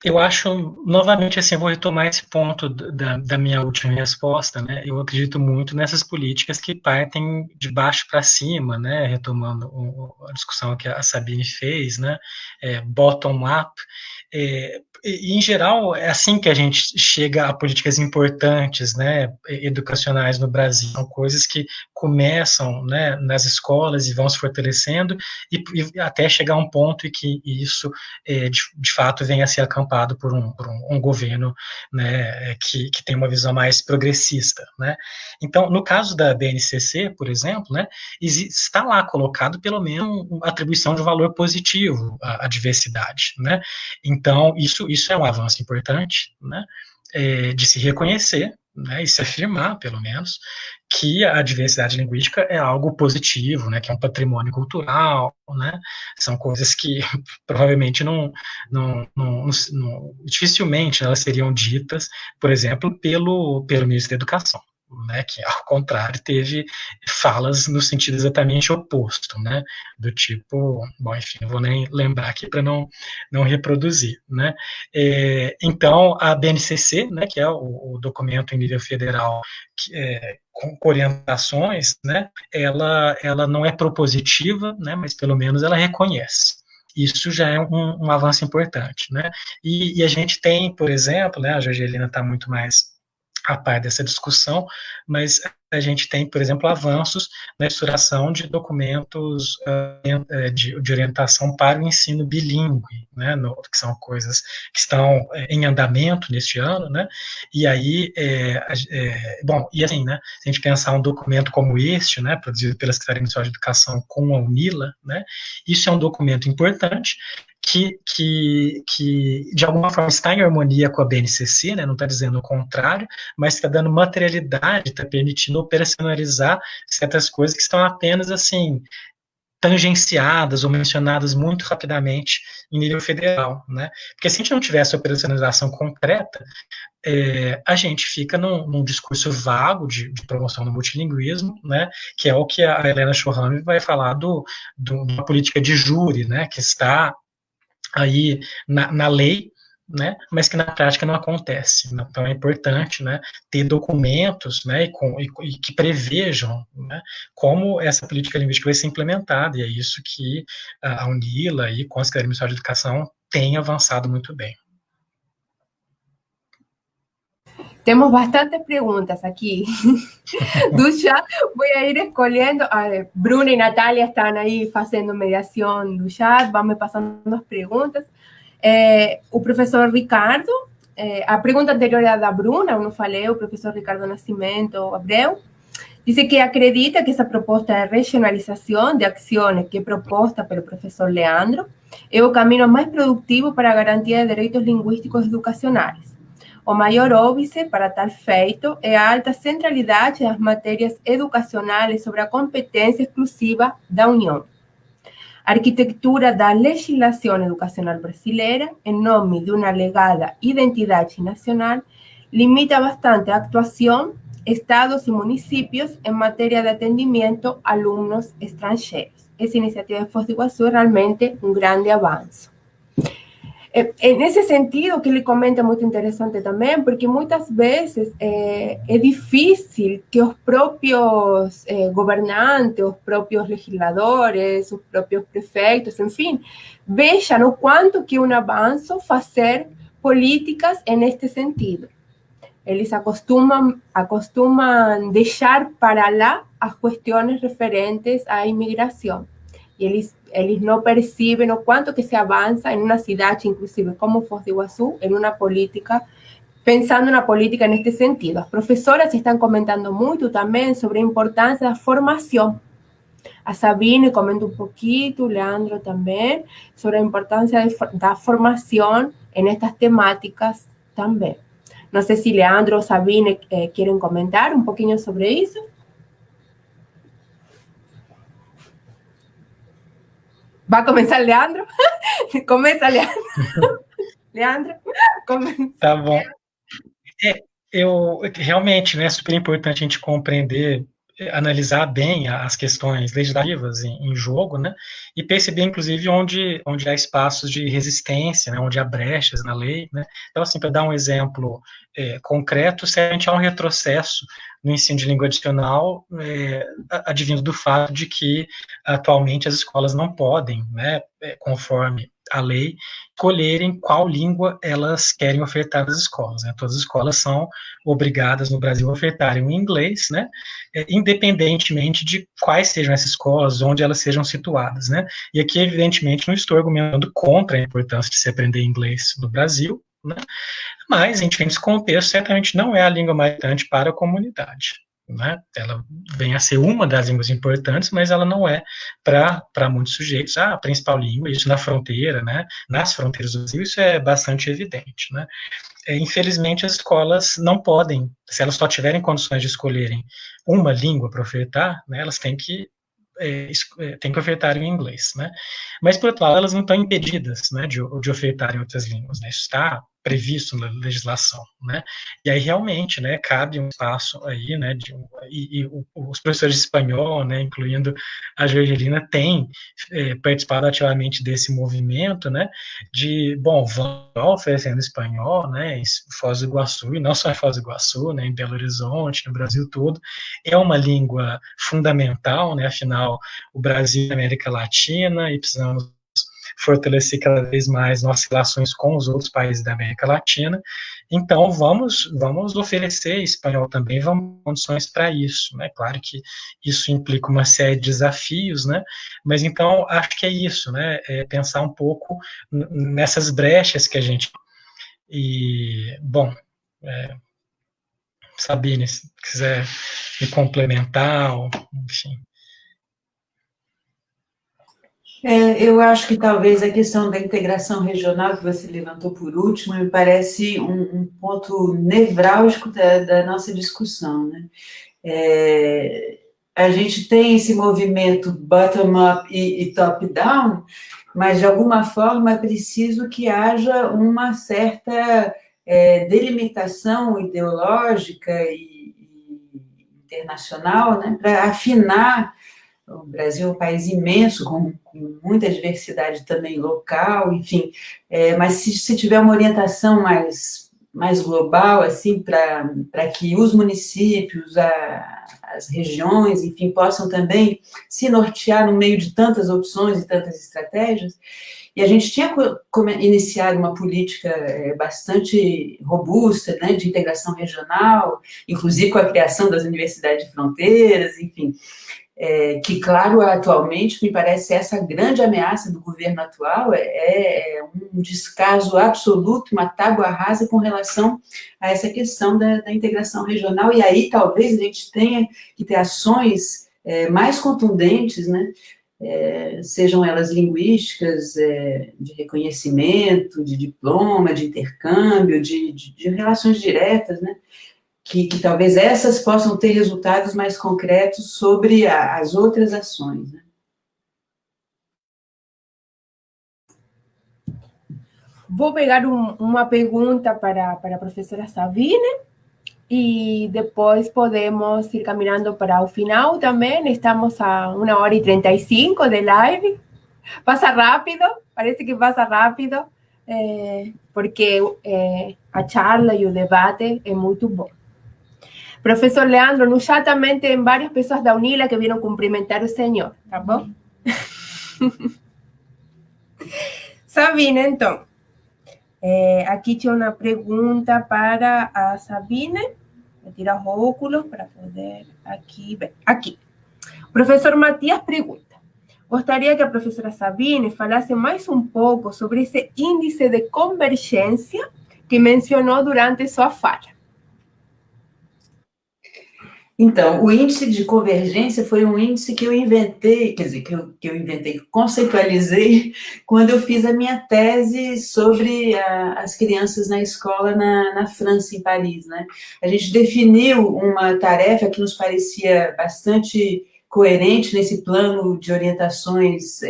eu acho, novamente, assim, eu vou retomar esse ponto da minha última resposta, né? Eu acredito muito nessas políticas que partem de baixo para cima, né? Retomando a discussão que a Sabine fez, né? Bottom-up. Em geral, é assim que a gente chega a políticas importantes, né, educacionais no Brasil. São coisas que começam, né, nas escolas e vão se fortalecendo e até chegar a um ponto em que isso, de fato, venha a ser acampado por um governo, né, que tem uma visão mais progressista, né. Então, no caso da BNCC, por exemplo, né, está lá colocado pelo menos a atribuição de um valor positivo à diversidade, né. Então, isso é um avanço importante, né, de se reconhecer, né, e se afirmar, pelo menos, que a diversidade linguística é algo positivo, né, que é um patrimônio cultural, né, são coisas que provavelmente dificilmente elas seriam ditas, por exemplo, pelo ministro da Educação, né, que, ao contrário, teve falas no sentido exatamente oposto, né, do tipo, bom, enfim, não vou nem lembrar aqui para não reproduzir, né. Então, a BNCC, né, que é o documento em nível federal com orientações, né, ela não é propositiva, né, mas pelo menos ela reconhece. Isso já é um avanço importante, né. E a gente tem, por exemplo, né, a Jorgelina está muito mais a par dessa discussão, mas a gente tem, por exemplo, avanços na estruturação de documentos de orientação para o ensino bilíngue, né, que são coisas que estão em andamento neste ano, né, e aí, bom, e assim, né, se a gente pensar um documento como este, né, produzido pela Secretaria Municipal de Educação com a UNILA, né, isso é um documento importante, que de alguma forma está em harmonia com a BNCC, né, não está dizendo o contrário, mas está dando materialidade, está permitindo operacionalizar certas coisas que estão apenas assim tangenciadas ou mencionadas muito rapidamente em nível federal, né? Porque se a gente não tivesse operacionalização concreta, a gente fica num discurso vago de promoção do multilinguismo, né? Que é o que a Helena Schorrami vai falar de uma política de júri, né? Que está aí na lei, né, mas que na prática não acontece. Então é importante, né, ter documentos, né, e que prevejam, né, como essa política linguística vai ser implementada, e é isso que a UNILA e com a Secretaria Municipal de Educação tem avançado muito bem. Temos bastantes preguntas aquí. Do chat, voy a ir escolhendo. Bruna e Natália estão aí fazendo mediação do chat, vão me passando as perguntas. O professor Ricardo, a pergunta anterior era da Bruna, eu não falei, o professor Ricardo Nascimento Abreu, dice que acredita que essa proposta de regionalização de ações que é proposta pelo professor Leandro é o caminho mais produtivo para a garantia de direitos linguísticos educacionais. O maior óbice para tal feito é a alta centralidade das matérias educacionais sobre a competência exclusiva da União. A arquitetura da legislação educacional brasileira, em nome de uma alegada identidade nacional, limita bastante a atuação estados e municípios em matéria de atendimento a alunos estrangeiros. Essa iniciativa de Foz do Iguaçu é realmente um grande avanço. Nesse sentido, o que ele comenta é muito interessante também, porque muitas vezes é difícil que os próprios governantes, os próprios legisladores, os próprios prefeitos, enfim, vejam o quanto que é um avanço fazer políticas neste sentido. Eles acostumam deixar para lá as questões referentes à imigração. E eles não percebem o quanto que se avança em uma cidade, inclusive como Foz do Iguaçu, em uma política, pensando na política neste sentido. As professoras estão comentando muito também sobre a importância da formação. A Sabine comenta um pouquinho, o Leandro também, sobre a importância da formação nestas temáticas também. Não sei se Leandro ou Sabine querem comentar um pouquinho sobre isso. Vai começar, Leandro? Começa, Leandro. Leandro, começa. Tá bom. Realmente, né, é super importante a gente compreender, analisar bem as questões legislativas em jogo, né, e perceber, inclusive, onde há espaços de resistência, né, onde há brechas na lei, né. Então, assim, para dar um exemplo concreto, certamente há um retrocesso no ensino de língua adicional, advindo do fato de que, atualmente, as escolas não podem, né, conforme a lei, escolherem qual língua elas querem ofertar nas escolas, né. Todas as escolas são obrigadas no Brasil a ofertarem o inglês, né, independentemente de quais sejam essas escolas, onde elas sejam situadas, né. E aqui, evidentemente, não estou argumentando contra a importância de se aprender inglês no Brasil, né, mas, em diferentes contextos, certamente não é a língua mais importante para a comunidade, né? Ela vem a ser uma das línguas importantes, mas ela não é para muitos sujeitos a principal língua, isso na fronteira, né? Nas fronteiras do Brasil, isso é bastante evidente, né? Infelizmente, as escolas não podem, se elas só tiverem condições de escolherem uma língua para ofertar, né, elas têm que ofertar em inglês, né? Mas, por outro lado, elas não estão impedidas, né, de ofertarem outras línguas, né? Isso está previsto na legislação, né? E aí, realmente, né, cabe um espaço aí, né, os professores de espanhol, né, incluindo a Jorgelina, têm participado ativamente desse movimento, né, vão oferecendo espanhol, né, em Foz do Iguaçu, e não só em Foz do Iguaçu, né, em Belo Horizonte, no Brasil todo, é uma língua fundamental, né, afinal, o Brasil é América Latina, e precisamos fortalecer cada vez mais nossas relações com os outros países da América Latina. Então, vamos oferecer espanhol também, vamos ter condições para isso, né? Claro que isso implica uma série de desafios, né? Mas, então, acho que é isso, né? É pensar um pouco nessas brechas que a gente... E, bom, Sabine, se quiser me complementar, ou, enfim... Eu acho que talvez a questão da integração regional que você levantou por último me parece um ponto nevrálgico da nossa discussão, né? A gente tem esse movimento bottom-up e top-down, mas de alguma forma é preciso que haja uma certa delimitação ideológica e internacional, né, para afinar. O Brasil é um país imenso, com muita diversidade também local, enfim, mas se tiver uma orientação mais global, assim, para que os municípios, as regiões, enfim, possam também se nortear no meio de tantas opções e tantas estratégias. E a gente tinha iniciado uma política bastante robusta, né, de integração regional, inclusive com a criação das universidades de fronteiras, enfim, que, claro, atualmente, me parece essa grande ameaça do governo atual é um descaso absoluto, uma tábua rasa com relação a essa questão da integração regional, e aí talvez a gente tenha que ter ações mais contundentes, né, sejam elas linguísticas, de reconhecimento, de diploma, de intercâmbio, de relações diretas, né, que talvez essas possam ter resultados mais concretos sobre as outras ações, né? Vou pegar uma pergunta para a professora Sabine e depois podemos ir caminhando para o final também. Estamos a 1h35 de live. Passa rápido, parece que passa rápido, porque a charla e o debate é muito bom. Professor Leandro, no chat também tem várias pessoas da UNILA que vieram cumprimentar o senhor, tá bom? Sabine, então, aqui tinha uma pergunta para a Sabine. Vou tirar os óculos para poder aqui ver. Aqui. O professor Matias pergunta: gostaria que a professora Sabine falasse mais um pouco sobre esse índice de convergência que mencionou durante sua fala. Então, o índice de convergência foi um índice que eu inventei, quer dizer, que eu inventei, conceitualizei, quando eu fiz a minha tese sobre as crianças na escola na França, em Paris, né? A gente definiu uma tarefa que nos parecia bastante coerente nesse plano de orientações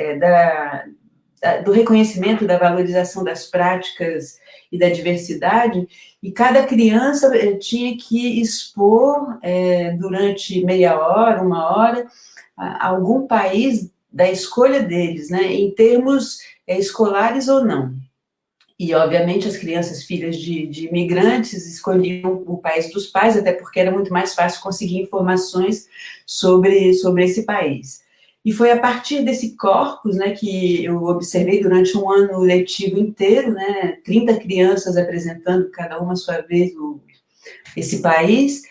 do reconhecimento, da valorização das práticas e da diversidade, e cada criança tinha que expor durante meia hora, 1 hora, algum país da escolha deles, né, em termos escolares ou não. E, obviamente, as crianças filhas de imigrantes escolhiam o país dos pais, até porque era muito mais fácil conseguir informações sobre esse país. E foi a partir desse corpus, né, que eu observei durante um ano letivo inteiro, né, 30 crianças apresentando cada uma a sua vez esse país.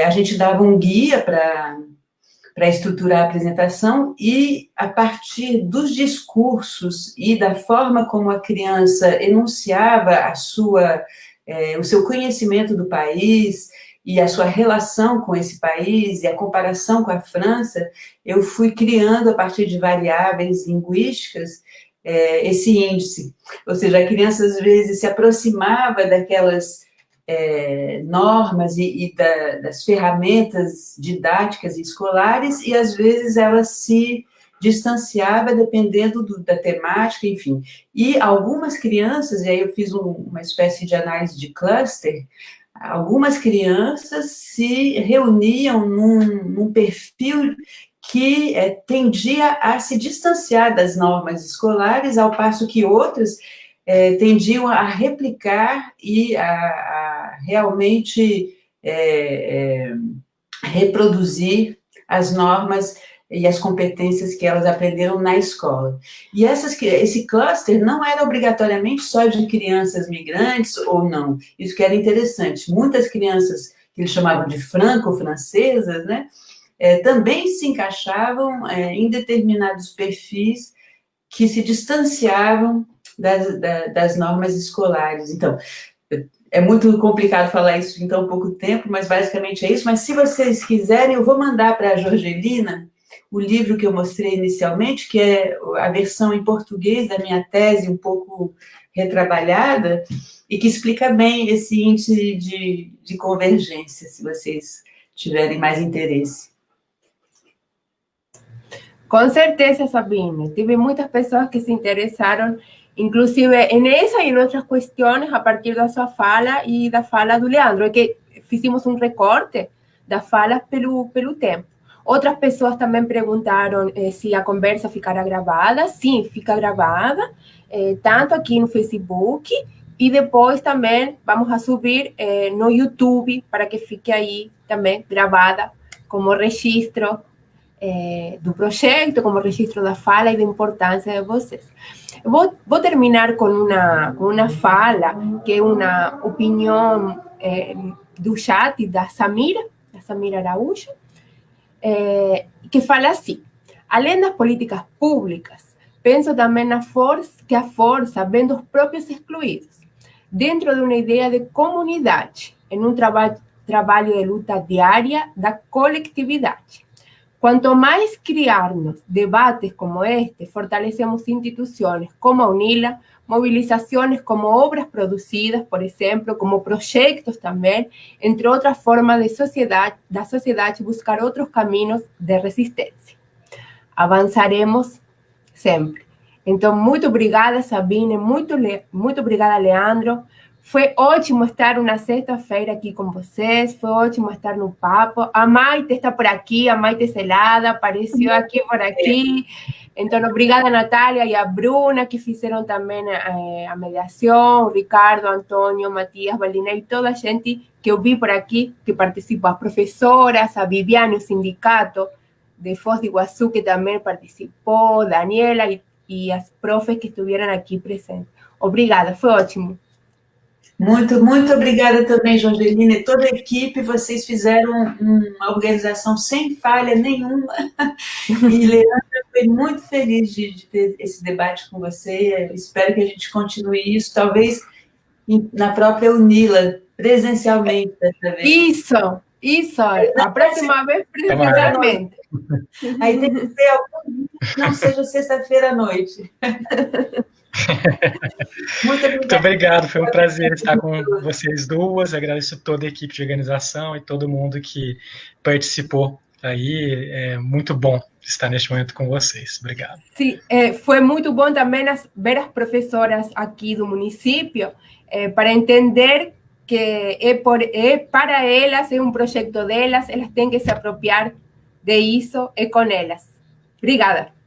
A gente dava um guia para estruturar a apresentação e, a partir dos discursos e da forma como a criança enunciava o seu conhecimento do país e a sua relação com esse país e a comparação com a França, eu fui criando, a partir de variáveis linguísticas, esse índice. Ou seja, a criança, às vezes, se aproximava daquelas normas e das ferramentas didáticas e escolares, e, às vezes, ela se distanciava dependendo da temática, enfim. E algumas crianças, e aí eu fiz uma espécie de análise de cluster, algumas crianças se reuniam num perfil que tendia a se distanciar das normas escolares, ao passo que outras tendiam a replicar e a realmente reproduzir as normas e as competências que elas aprenderam na escola. E esse cluster não era obrigatoriamente só de crianças migrantes ou não. Isso que era interessante. Muitas crianças que eles chamavam de franco-francesas, né, também se encaixavam em determinados perfis que se distanciavam das normas escolares. Então, é muito complicado falar isso em tão pouco tempo, mas basicamente é isso. Mas se vocês quiserem, eu vou mandar para a Jorgelina o livro que eu mostrei inicialmente, que é a versão em português da minha tese, um pouco retrabalhada, e que explica bem esse índice de convergência, se vocês tiverem mais interesse. Com certeza, Sabine. Tive muitas pessoas que se interessaram, inclusive nessa e em outras questões, a partir da sua fala e da fala do Leandro, é que fizemos um recorte da fala pelo tempo. Outras pessoas também perguntaram se a conversa ficará gravada. Sim, fica gravada, tanto aqui no Facebook, e depois também vamos a subir no YouTube, para que fique aí também gravada como registro do projeto, como registro da fala e da importância de vocês. Vou terminar com uma fala, que é uma opinião do chat da Samira Araújo, que fala assim: além das políticas públicas, penso também que a força vem dos próprios excluídos, dentro de uma ideia de comunidade, em um trabalho de luta diária da coletividade. Quanto mais criarmos debates como este, fortalecemos instituciones como a UNILA, movilizaciones como obras producidas, por exemplo, como projetos também, entre outras formas da sociedade buscar outros caminhos de resistência. Avançaremos sempre. Então, muito obrigada, Sabine, muito obrigada, Leandro. Foi ótimo estar uma sexta-feira aqui com vocês, foi ótimo estar no papo. A Maite está por aqui, a Maite Celada apareceu aqui por aqui. Então, obrigada, Natália e a Bruna, que fizeram também a mediação, o Ricardo, Antônio, Matias, Valinei, toda a gente que eu vi por aqui, que participou, as professoras, a Viviane, o sindicato de Foz do Iguaçu, que também participou, Daniela e as profes que estiveram aqui presentes. Obrigada, foi ótimo. Muito, muito obrigada também, Jorgelina, e toda a equipe. Vocês fizeram uma organização sem falha nenhuma. E, Leandro, eu fui muito feliz de ter esse debate com você. Espero que a gente continue isso, talvez na própria UNILA, presencialmente dessa vez. Isso. A próxima vez, presencialmente. Aí tem que ser algum dia que não seja sexta-feira à noite. Muito obrigado, foi um prazer estar com vocês duas. Agradeço toda a equipe de organização e todo mundo que participou aí. É muito bom estar neste momento com vocês. Obrigado. Sim, foi muito bom também ver as professoras aqui do município, para entender que para elas, é um projeto delas, elas têm que se apropriar de isso, é com elas. Obrigada.